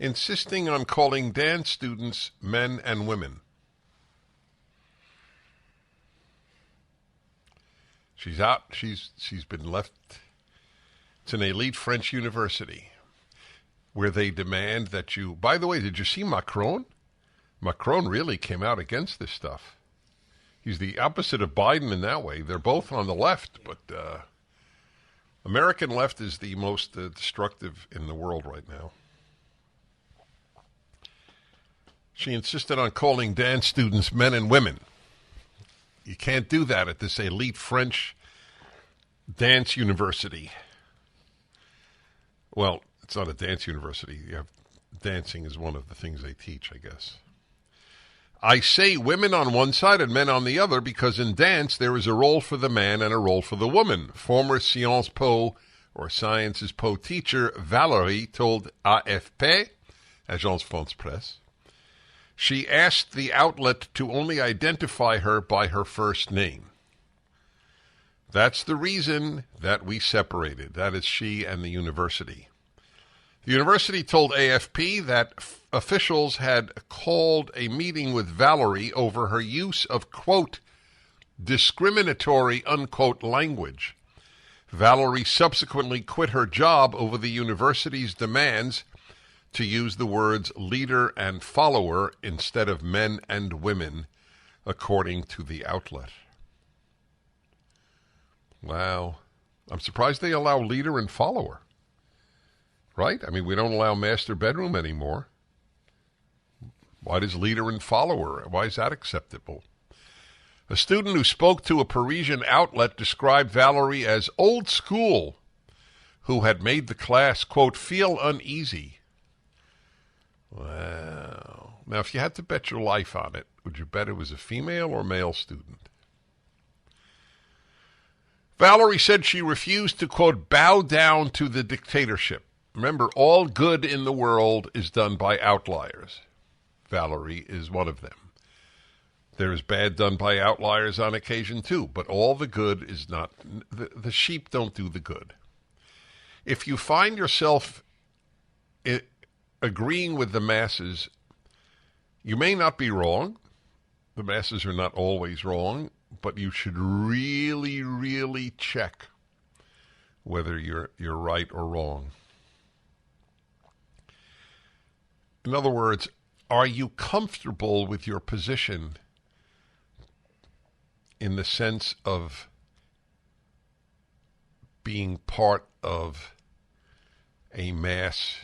Insisting on calling dance students men and women. She's out. She's been left. It's an elite French university where they demand that you... By the way, did you see Macron? Macron really came out against this stuff. He's the opposite of Biden in that way. They're both on the left, but American left is the most destructive in the world right now. She insisted on calling dance students men and women. You can't do that at this elite French dance university. Well, it's not a dance university. Dancing is one of the things they teach, I guess. I say women on one side and men on the other because in dance there is a role for the man and a role for the woman. Former Sciences Po or Sciences Po teacher Valérie told AFP, Agence France Presse, she asked the outlet to only identify her by her first name. That's the reason that we separated. That is she and the university. The university told AFP that officials had called a meeting with Valérie over her use of, quote, discriminatory, unquote, language. Valérie subsequently quit her job over the university's demands to use the words leader and follower instead of men and women, according to the outlet. Wow. I'm surprised they allow leader and follower. Right? I mean, we don't allow master bedroom anymore. Why does leader and follower? Why is that acceptable? A student who spoke to a Parisian outlet described Valérie as old school, who had made the class, quote, feel uneasy. Wow. Now, if you had to bet your life on it, would you bet it was a female or male student? Valerie said she refused to, quote, bow down to the dictatorship. Remember, all good in the world is done by outliers. Valerie is one of them. There is bad done by outliers on occasion, too, but all the good is not... The sheep don't do the good. If you find yourself agreeing with the masses, you may not be wrong. The masses are not always wrong, but you should really, really check whether you're right or wrong. In other words, are you comfortable with your position in the sense of being part of a mass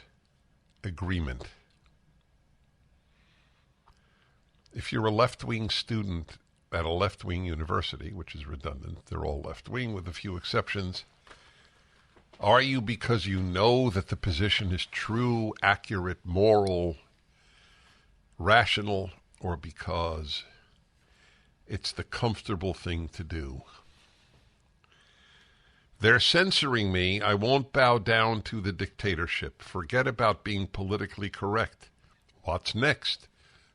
agreement? If you're a left-wing student at a left-wing university, which is redundant, they're all left-wing with a few exceptions, are you because you know that the position is true, accurate, moral, rational, or because it's the comfortable thing to do? They're censoring me. I won't bow down to the dictatorship. Forget about being politically correct. What's next?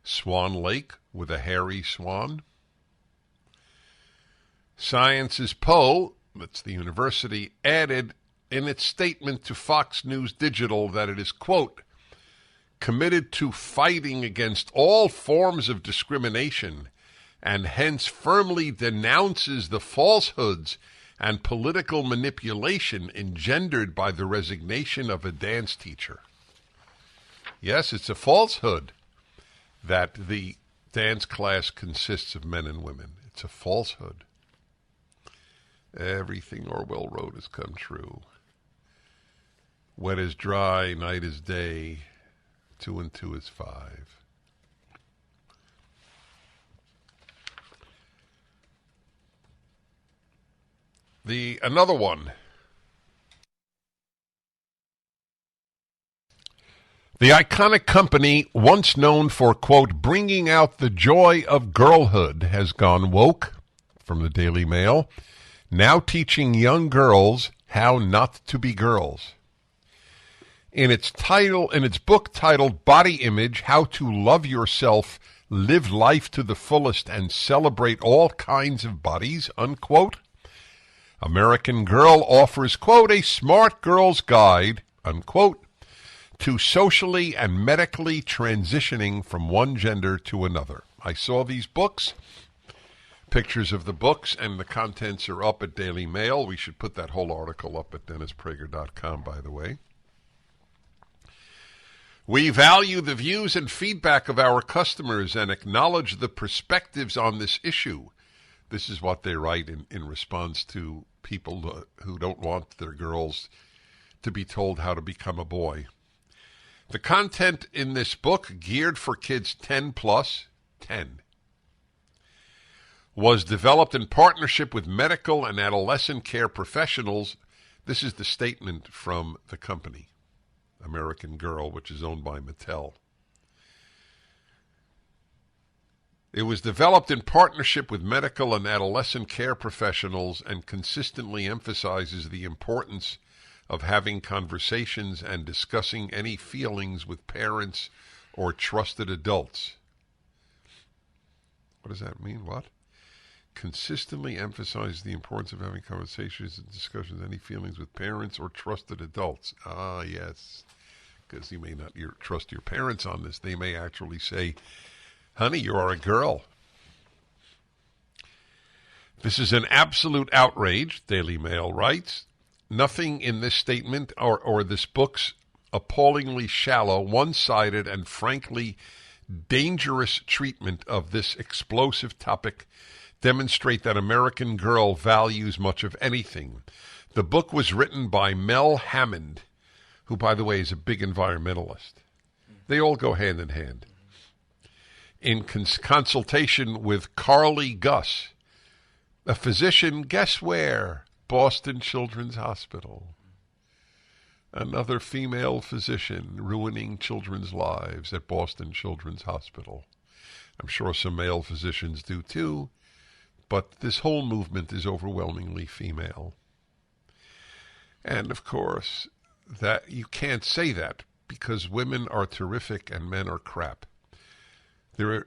Swan Lake with a hairy swan? Science's Poe, that's the university, added in its statement to Fox News Digital that it is, quote, committed to fighting against all forms of discrimination and hence firmly denounces the falsehoods and political manipulation engendered by the resignation of a dance teacher. Yes, it's a falsehood that the dance class consists of men and women. It's a falsehood. Everything Orwell wrote has come true. Wet is dry, night is day, 2 and 2 is 5. Another one. The iconic company, once known for, quote, bringing out the joy of girlhood, has gone woke, from the Daily Mail, now teaching young girls how not to be girls. In its book titled Body Image, How to Love Yourself, Live Life to the Fullest, and Celebrate All Kinds of Bodies, unquote, American Girl offers, quote, a smart girl's guide, unquote, to socially and medically transitioning from one gender to another. I saw these books. Pictures of the books and the contents are up at Daily Mail. We should put that whole article up at DennisPrager.com, by the way. We value the views and feedback of our customers and acknowledge the perspectives on this issue. This is what they write in response to people who don't want their girls to be told how to become a boy. The content in this book, geared for kids 10 plus, 10, was developed in partnership with medical and adolescent care professionals. This is the statement from the company, American Girl, which is owned by Mattel. It was developed in partnership with medical and adolescent care professionals and consistently emphasizes the importance of having conversations and discussing any feelings with parents or trusted adults. What does that mean? What? Consistently emphasize the importance of having conversations and discussions, any feelings with parents or trusted adults. Ah, yes. Because you may not trust your parents on this. They may actually say, honey, you are a girl. This is an absolute outrage, Daily Mail writes. Nothing in this statement or this book's appallingly shallow, one-sided, and frankly dangerous treatment of this explosive topic demonstrate that American Girl values much of anything. The book was written by Mel Hammond, who, by the way, is a big environmentalist. They all go hand in hand. In consultation with Carly Gus, a physician, guess where? Boston Children's Hospital. Another female physician ruining children's lives at Boston Children's Hospital. I'm sure some male physicians do too, but this whole movement is overwhelmingly female. And of course, that you can't say that because women are terrific and men are crap. This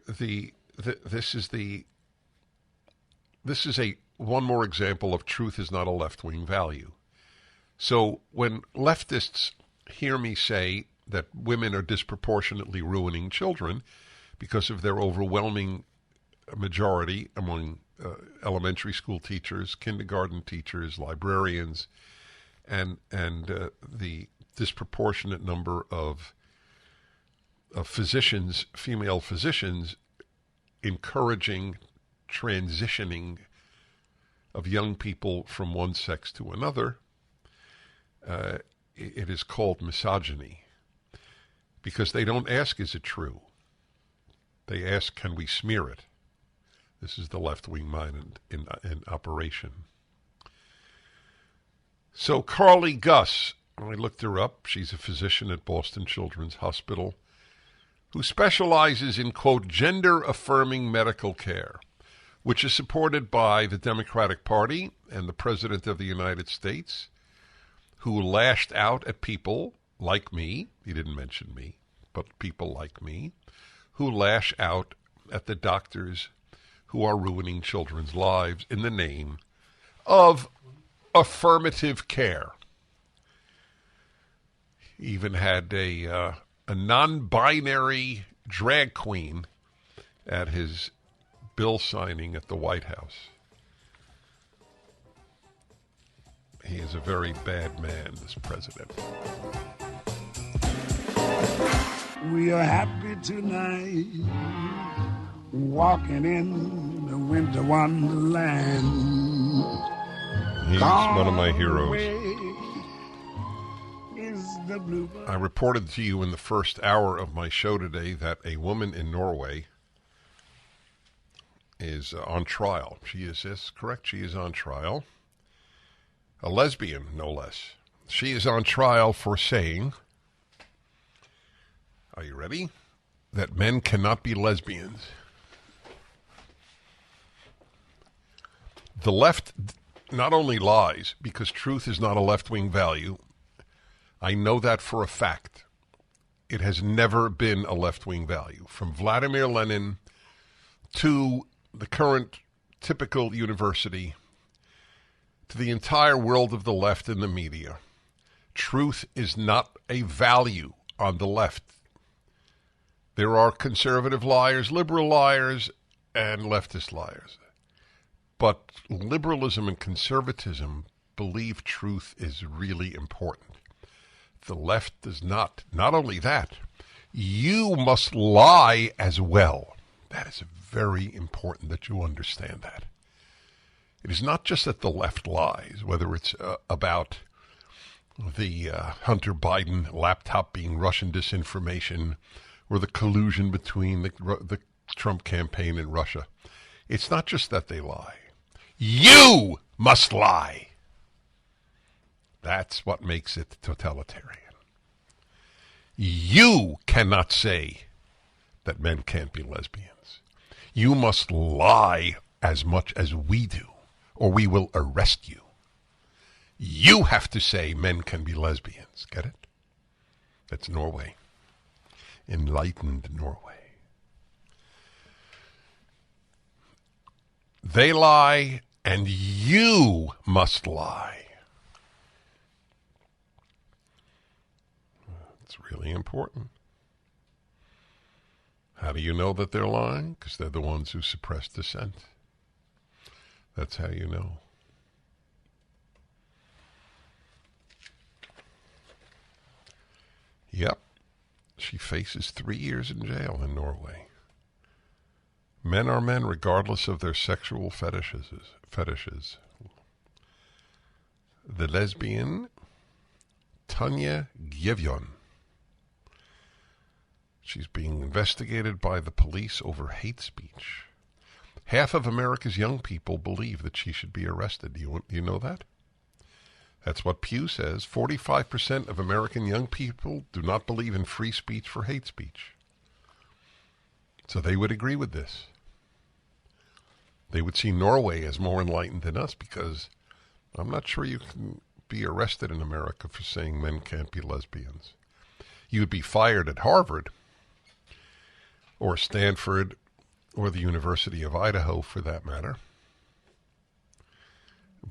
is a one more example of truth is not a left-wing value. So when leftists hear me say that women are disproportionately ruining children because of their overwhelming majority among elementary school teachers, kindergarten teachers, librarians, and the disproportionate number of physicians, female physicians, encouraging transitioning of young people from one sex to another, it is called misogyny. Because they don't ask, is it true? They ask, can we smear it? This is the left-wing mind in operation. So Carly Gus, I looked her up. She's a physician at Boston Children's Hospital who specializes in, quote, gender-affirming medical care, which is supported by the Democratic Party and the President of the United States, who lashed out at people like me, he didn't mention me, but people like me, who lash out at the doctors who are ruining children's lives in the name of affirmative care. He even had a non-binary drag queen at his bill signing at the White House. He is a very bad man, this president. We are happy tonight, walking in the winter wonderland. He's one of my heroes. I reported to you in the first hour of my show today that a woman in Norway is on trial. She is, yes, correct, she is on trial. A lesbian, no less. She is on trial for saying, are you ready? That men cannot be lesbians. The left not only lies, because truth is not a left-wing value. I know that for a fact. It has never been a left-wing value. From Vladimir Lenin to the current typical university, to the entire world of the left and the media, truth is not a value on the left. There are conservative liars, liberal liars, and leftist liars. But liberalism and conservatism believe truth is really important. The left does not. Not only that, you must lie as well. That is very important that you understand that. It is not just that the left lies, whether it's about the Hunter Biden laptop being Russian disinformation or the collusion between the Trump campaign and Russia. It's not just that they lie. You must lie. That's what makes it totalitarian. You cannot say that men can't be lesbians. You must lie as much as we do, or we will arrest you. You have to say men can be lesbians. Get it? That's Norway. Enlightened Norway. They lie, and you must lie. It's really important. How do you know that they're lying? Because they're the ones who suppress dissent. That's how you know. Yep. She faces 3 years in jail in Norway. Men are men regardless of their sexual fetishes. The lesbian, Tanya Givjon. She's being investigated by the police over hate speech. Half of America's young people believe that she should be arrested. Do you know that? That's what Pew says. 45% of American young people do not believe in free speech for hate speech. So they would agree with this. They would see Norway as more enlightened than us, because I'm not sure you can be arrested in America for saying men can't be lesbians. You would be fired at Harvard or Stanford or the University of Idaho, for that matter.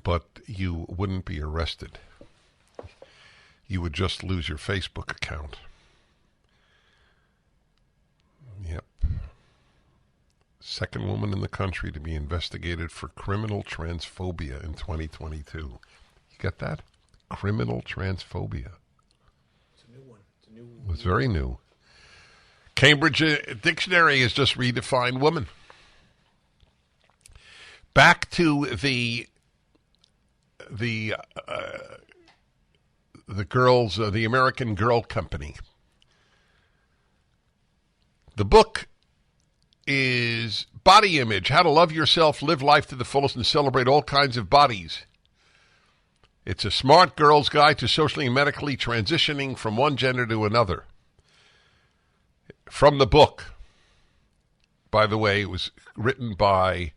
But you wouldn't be arrested. You would just lose your Facebook account. Yep. Second woman in the country to be investigated for criminal transphobia in 2022. You get that? Criminal transphobia. It's a new one. It's very new. Cambridge Dictionary has just redefined woman. Back to the girls, the American Girl Company. The book is Body Image, How to Love Yourself, Live Life to the Fullest, and Celebrate All Kinds of Bodies. It's a smart girl's guide to socially and medically transitioning from one gender to another. From the book, by the way, it was written by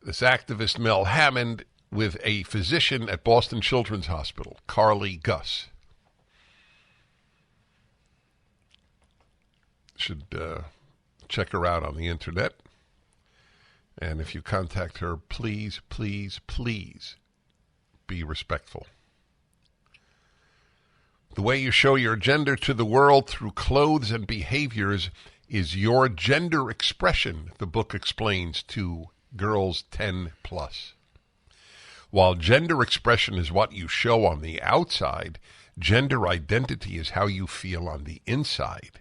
this activist Mel Hammond with a physician at Boston Children's Hospital, Carly Gus. Should check her out on the internet. And if you contact her, please, please, please be respectful. The way you show your gender to the world through clothes and behaviors is your gender expression, the book explains to girls 10 plus. While gender expression is what you show on the outside, gender identity is how you feel on the inside.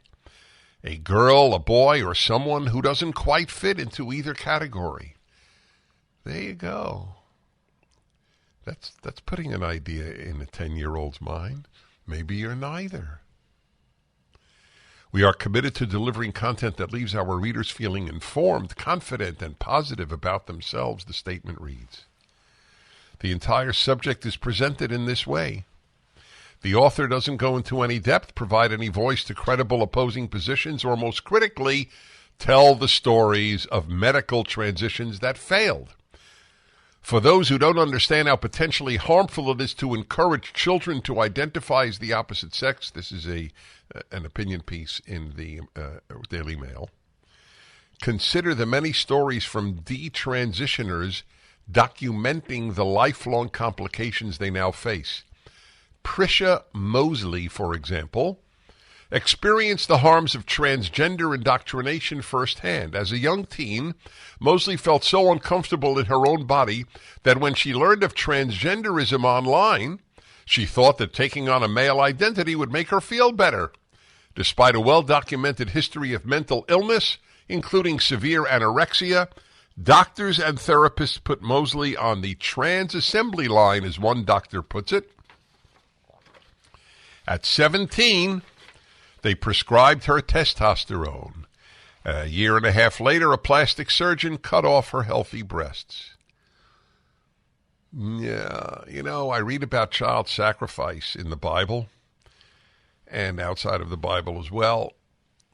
A girl, a boy, or someone who doesn't quite fit into either category. There you go. That's putting an idea in a 10-year-old's mind. Maybe you're neither. We are committed to delivering content that leaves our readers feeling informed, confident, and positive about themselves, the statement reads. The entire subject is presented in this way. The author doesn't go into any depth, provide any voice to credible opposing positions, or most critically, tell the stories of medical transitions that failed. For those who don't understand how potentially harmful it is to encourage children to identify as the opposite sex, this is an opinion piece in the Daily Mail. Consider the many stories from detransitioners documenting the lifelong complications they now face. Prisha Mosley, for example, experienced the harms of transgender indoctrination firsthand. As a young teen, Mosley felt so uncomfortable in her own body that when she learned of transgenderism online, she thought that taking on a male identity would make her feel better. Despite a well-documented history of mental illness, including severe anorexia, doctors and therapists put Mosley on the trans assembly line, as one doctor puts it. At 17, they prescribed her testosterone. A year and a half later, a plastic surgeon cut off her healthy breasts. Yeah, I read about child sacrifice in the Bible and outside of the Bible as well,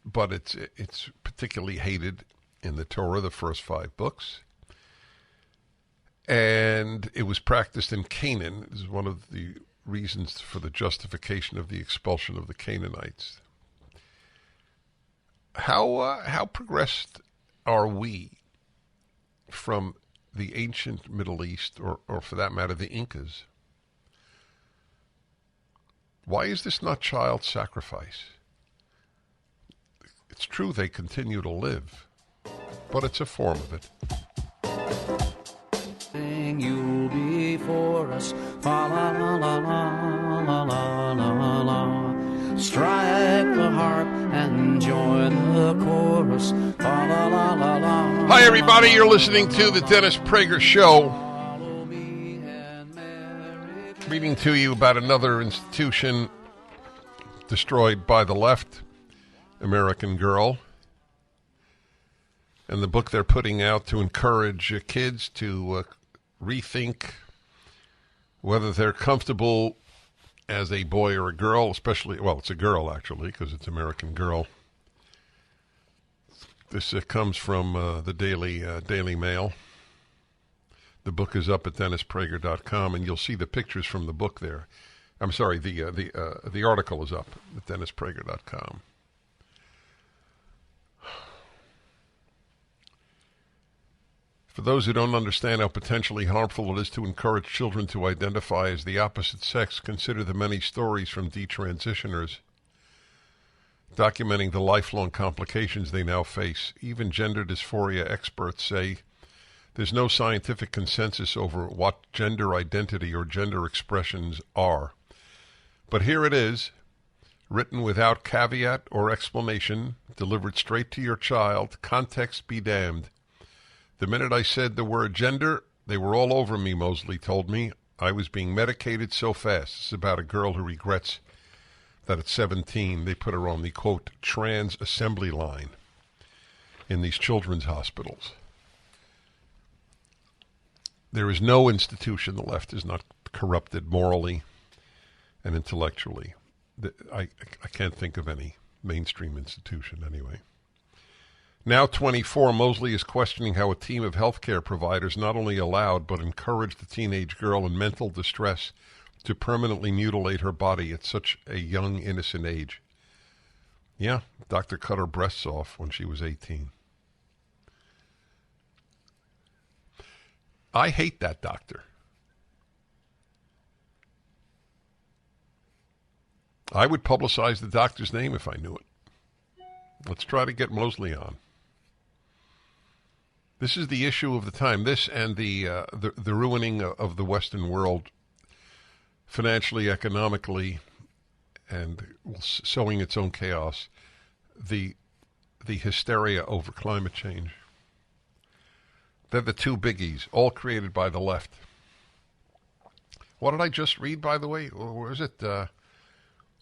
but it's particularly hated in the Torah, the first 5 books. And it was practiced in Canaan. This is one of the reasons for the justification of the expulsion of the Canaanites. How progressed are we from the ancient Middle East, or for that matter, the Incas? Why is this not child sacrifice? It's true they continue to live, but it's a form of it. You'll be for us, fa la la la la la la la la. Strike the harp and join the chorus, fa la la la la. Hi everybody, you're listening to the Dennis Prager Show. Reading to you about another institution destroyed by the left, American Girl, and the book they're putting out to encourage kids to rethink whether they're comfortable as a boy or a girl, especially, well, it's a girl actually, because it's American Girl. This comes from the Daily Mail. The book is up at DennisPrager.com, and you'll see the pictures from the book there. I'm sorry, the article is up at DennisPrager.com. For those who don't understand how potentially harmful it is to encourage children to identify as the opposite sex, consider the many stories from detransitioners documenting the lifelong complications they now face. Even gender dysphoria experts say there's no scientific consensus over what gender identity or gender expressions are. But here it is, written without caveat or explanation, delivered straight to your child, context be damned. The minute I said the word gender, they were all over me, Mosley told me. I was being medicated so fast. This is about a girl who regrets that at 17 they put her on the, quote, trans assembly line in these children's hospitals. There is no institution the left is not corrupted morally and intellectually. I can't think of any mainstream institution anyway. Now 24, Mosley is questioning how a team of healthcare providers not only allowed but encouraged the teenage girl in mental distress to permanently mutilate her body at such a young, innocent age. Yeah, doctor cut her breasts off when she was 18. I hate that doctor. I would publicize the doctor's name if I knew it. Let's try to get Mosley on. This is the issue of the time. This and the ruining of the Western world financially, economically, and sowing its own chaos. The hysteria over climate change. They're the two biggies, all created by the left. What did I just read, by the way? Or is it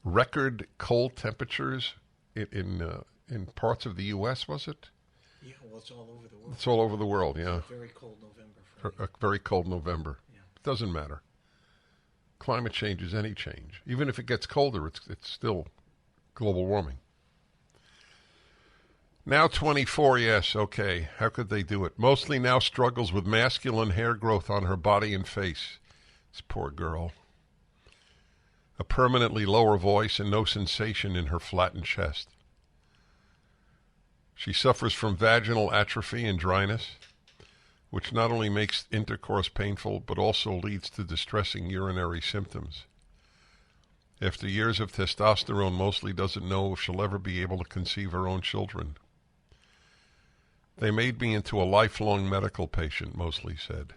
record cold temperatures in parts of the U.S., was it? Yeah, well, it's all over the world. It's all over the world, yeah. It's a very cold November. A very cold November. Yeah. It doesn't matter. Climate change is any change. Even if it gets colder, it's still global warming. Now 24, yes, okay. How could they do it? Mostly now struggles with masculine hair growth on her body and face. This poor girl. A permanently lower voice and no sensation in her flattened chest. She suffers from vaginal atrophy and dryness, which not only makes intercourse painful, but also leads to distressing urinary symptoms. After years of testosterone, Mosley doesn't know if she'll ever be able to conceive her own children. They made me into a lifelong medical patient, Mosley said.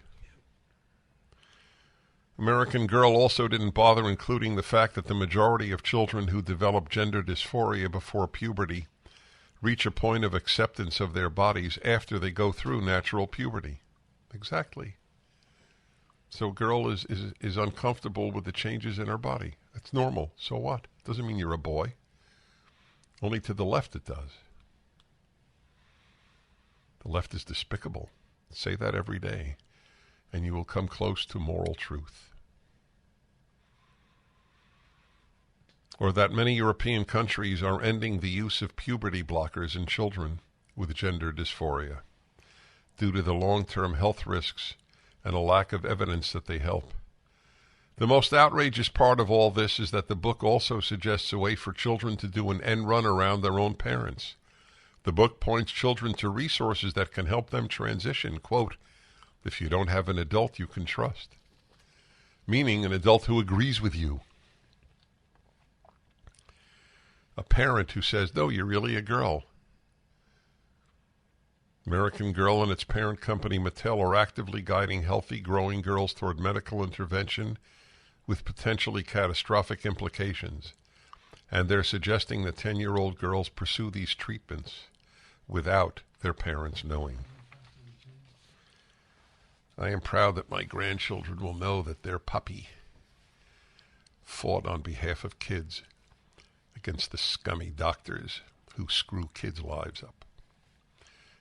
American Girl also didn't bother including the fact that the majority of children who develop gender dysphoria before puberty reach a point of acceptance of their bodies after they go through natural puberty. Exactly. So girl is uncomfortable with the changes in her body. That's normal. So what? Doesn't mean you're a boy. Only to the left it does. The left is despicable. Say that every day, and you will come close to moral truth. Or that many European countries are ending the use of puberty blockers in children with gender dysphoria due to the long-term health risks and a lack of evidence that they help. The most outrageous part of all this is that the book also suggests a way for children to do an end run around their own parents. The book points children to resources that can help them transition, quote, if you don't have an adult you can trust. Meaning an adult who agrees with you. A parent who says, no, you're really a girl. American Girl and its parent company Mattel are actively guiding healthy, growing girls toward medical intervention with potentially catastrophic implications. And they're suggesting that 10-year-old girls pursue these treatments without their parents knowing. I am proud that my grandchildren will know that their puppy fought on behalf of kids against the scummy doctors who screw kids' lives up,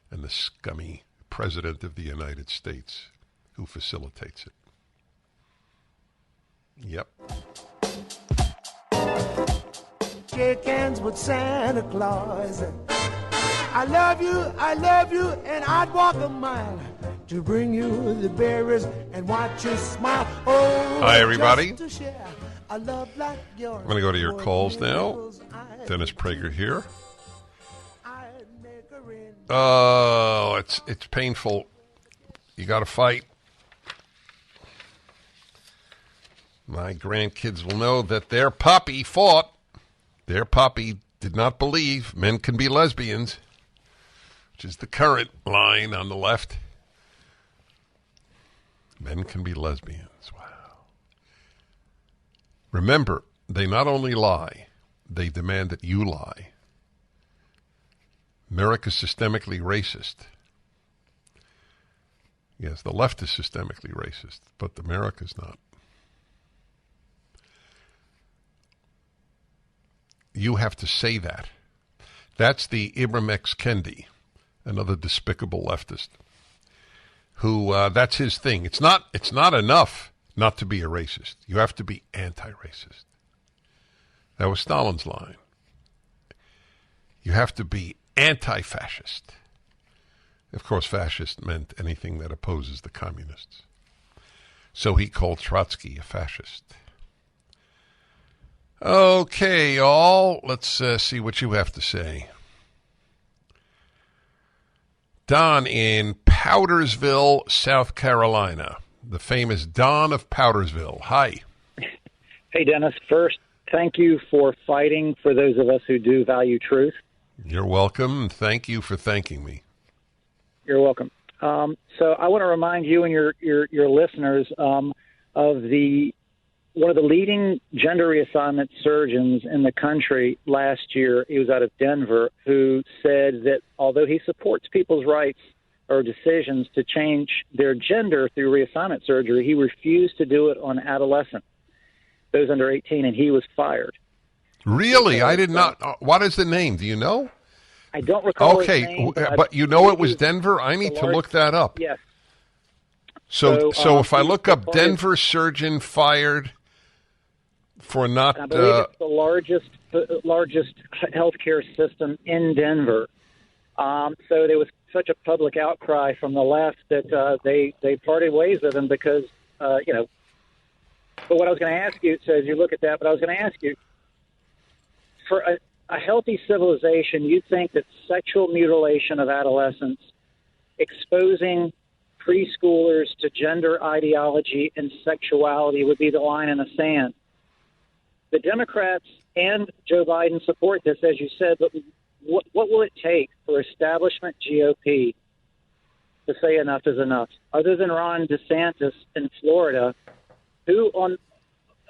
and the scummy President of the United States who facilitates it. Yep. Shake hands with Santa Claus. I love you, and I'd walk a mile to bring you the berries and watch you smile. Oh, hi, everybody. just to share a love like yours. I'm going to go to your calls now. Dennis Prager here. Oh, it's painful. You got to fight. My grandkids will know that their puppy fought. Their puppy did not believe men can be lesbians, which is the current line on the left. Men can be lesbians. Wow. Remember, they not only lie, they demand that you lie. America's systemically racist. Yes, the left is systemically racist, but America's not. You have to say that. That's the Ibram X. Kendi, another despicable leftist, who that's his thing. It's not enough not to be a racist. You have to be anti-racist. That was Stalin's line. You have to be anti-fascist. Of course, fascist meant anything that opposes the communists. So he called Trotsky a fascist. Okay, y'all. Let's see what you have to say. Don in Powdersville, South Carolina. The famous Don of Powdersville. Hi. Hey, Dennis. First, thank you for fighting for those of us who do value truth. You're welcome. Thank you for thanking me. You're welcome. So I want to remind you and your listeners of one of the leading gender reassignment surgeons in the country last year. He was out of Denver, who said that although he supports people's rights or decisions to change their gender through reassignment surgery, he refused to do it on adolescents, those under 18, and he was fired. Really? I did not. What is the name? Do you know? I don't recall his Okay, name, but you know it was Denver? I need to look that up. Yes. So if I look up Denver surgeon fired for not... I believe it's the largest healthcare system in Denver. So there was such a public outcry from the left that they parted ways with him because, But what I was going to ask you, so as you look at that, but I was going to ask you, for a healthy civilization, you'd think that sexual mutilation of adolescents, exposing preschoolers to gender ideology and sexuality would be the line in the sand. The Democrats and Joe Biden support this, as you said, but what will it take for establishment GOP to say enough is enough? Other than Ron DeSantis in Florida, who on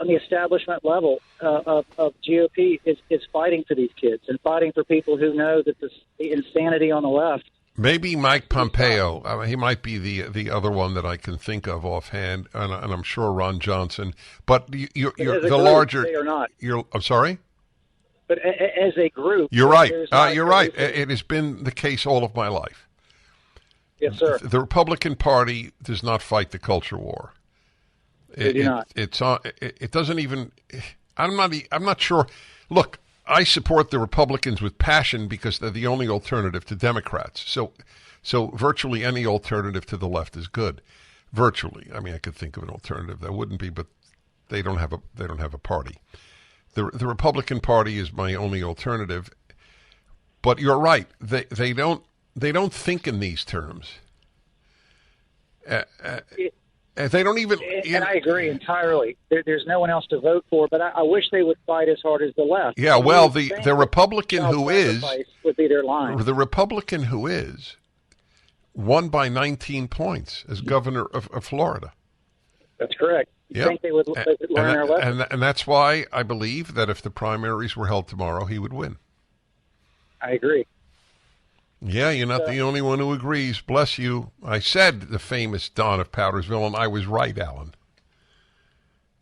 the establishment level of GOP is fighting for these kids and fighting for people who know that the insanity on the left. Maybe Mike Pompeo. He might be the other one that I can think of offhand, and I'm sure Ron Johnson. But you're the larger. They are not. I'm sorry. But as a group, you're right. You're right. It has been the case all of my life. Yes, sir. The Republican Party does not fight the culture war. They do not. It doesn't even. I'm not sure. Look, I support the Republicans with passion because they're the only alternative to Democrats. So virtually any alternative to the left is good. Virtually. I mean, I could think of an alternative that wouldn't be, but they don't have a party. The Republican Party is my only alternative. But you're right. They don't think in these terms. They don't even. And I agree entirely. There's no one else to vote for, but I wish they would fight as hard as the left. Yeah, well, the Republican who is would be their line. The Republican who is won by 19 points as governor of Florida. That's correct. You think they would learn their lesson? And that's why I believe that if the primaries were held tomorrow, he would win. I agree. Yeah, you're not the only one who agrees. Bless you. I said the famous Don of Powdersville, and I was right, Alan.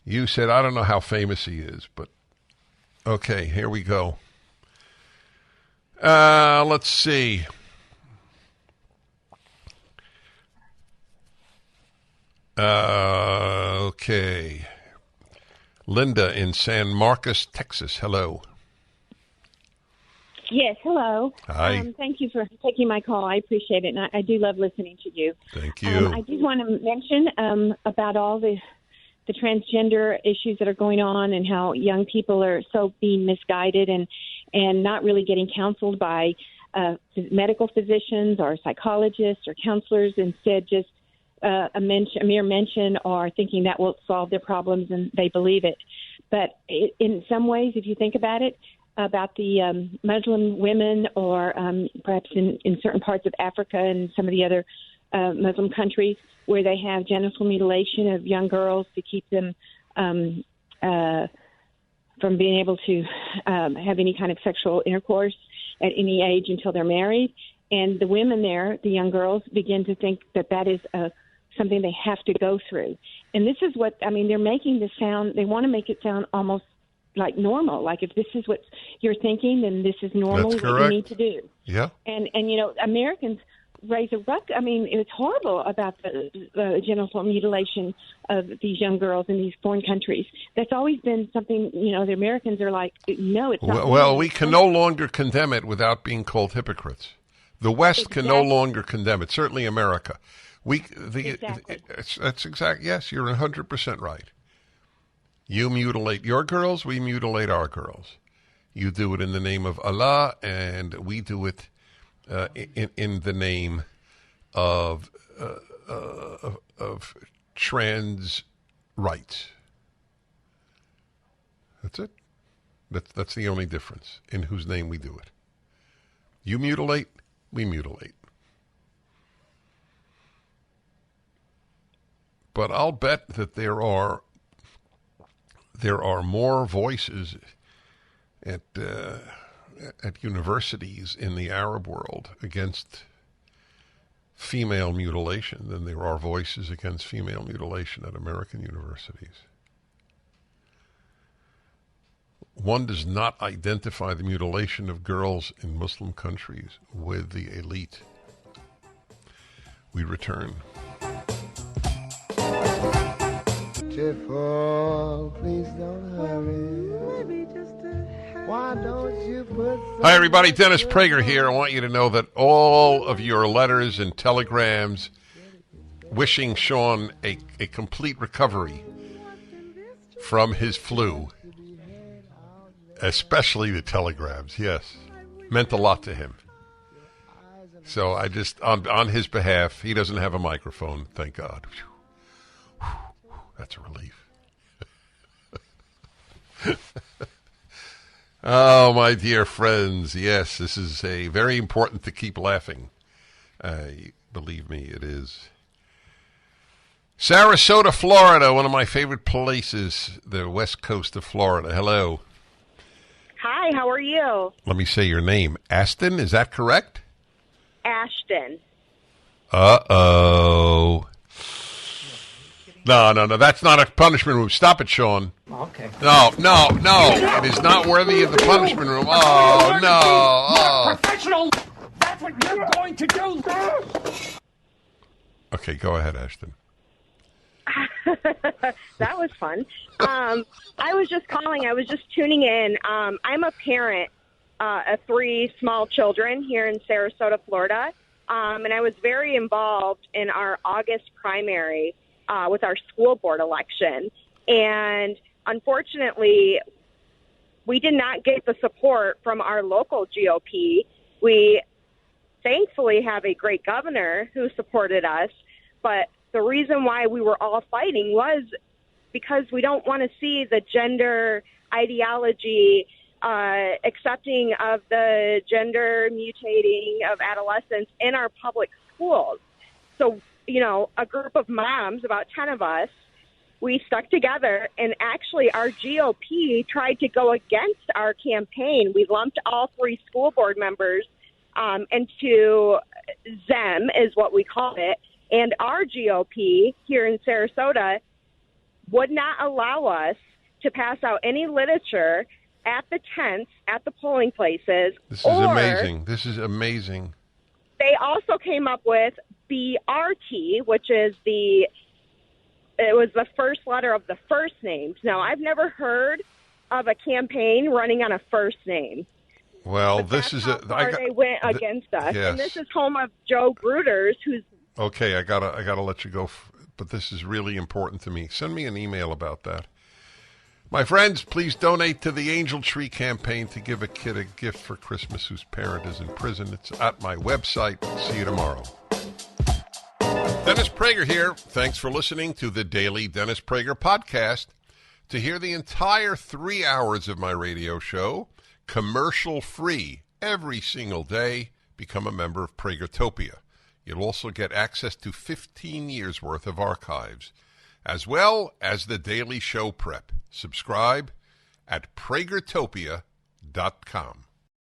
You said, I don't know how famous he is, but okay, here we go. Let's see. Okay. Linda in San Marcos, Texas. Hello. Yes, hello. Hi. Thank you for taking my call. I appreciate it, and I do love listening to you. Thank you. I just want to mention about all the transgender issues that are going on and how young people are so being misguided and not really getting counseled by medical physicians or psychologists or counselors. Instead, just a mere mention or thinking that will solve their problems, and they believe it. But in some ways, if you think about it, about the Muslim women or perhaps in certain parts of Africa and some of the other Muslim countries where they have genital mutilation of young girls to keep them from being able to have any kind of sexual intercourse at any age until they're married. And the women there, the young girls, begin to think that is something they have to go through. And this is what, they're making this sound, they want to make it sound almost like normal. Like if this is what you're thinking, then this is normally what you need to do. Yeah. And Americans raise a ruck. It's horrible about the genital mutilation of these young girls in these foreign countries. That's always been something, the Americans are like, no, it's not. Well, we can no longer condemn it without being called hypocrites. The West can no longer condemn it, certainly America. That's exact. Yes, you're 100% right. You mutilate your girls, we mutilate our girls. You do it in the name of Allah, and we do it in the name of trans rights. That's it. That's the only difference in whose name we do it. You mutilate, we mutilate. But I'll bet that there are more voices at universities in the Arab world against female mutilation than there are voices against female mutilation at American universities. One does not identify the mutilation of girls in Muslim countries with the elite. We return. Please don't hurry. Why don't you put Hi, everybody. Dennis Prager here. I want you to know that all of your letters and telegrams wishing Sean a complete recovery from his flu, especially the telegrams, yes, meant a lot to him. So I just, on his behalf, he doesn't have a microphone, thank God. That's a relief. Oh, my dear friends, yes, this is very important to keep laughing. Believe me, it is. Sarasota, Florida, one of my favorite places, the west coast of Florida. Hello. Hi, how are you? Let me say your name. Aston, is that correct? Ashton. Uh-oh. No, that's not a punishment room. Stop it, Sean. Okay. No. It is not worthy of the punishment room. Oh, no. Oh. Professional. That's what you're going to do. Okay, go ahead, Ashton. That was fun. I was just calling. I was just tuning in. I'm a parent of 3 small children here in Sarasota, Florida, and I was very involved in our August primary with our school board election. And unfortunately, we did not get the support from our local GOP. We thankfully have a great governor who supported us, but the reason why we were all fighting was because we don't want to see the gender ideology accepting of the gender mutating of adolescents in our public schools. So, a group of moms, about 10 of us, we stuck together, and actually our GOP tried to go against our campaign. We lumped all 3 school board members into ZEM, is what we call it, and our GOP here in Sarasota would not allow us to pass out any literature at the tents, at the polling places. This is amazing. This is amazing. They also came up with BRT, which is it was the first letter of the first names. Now, I've never heard of a campaign running on a first name. Well, this is they went against us, yes. and this is home of Joe Gruters, who's okay. I gotta let you go, but this is really important to me. Send me an email about that. My friends, please donate to the Angel Tree campaign to give a kid a gift for Christmas whose parent is in prison. It's at my website. See you tomorrow. Dennis Prager here. Thanks for listening to the Daily Dennis Prager Podcast. To hear the entire 3 hours of my radio show, commercial-free, every single day, become a member of Pragertopia. You'll also get access to 15 years' worth of archives, as well as the daily show prep. Subscribe at pragertopia.com.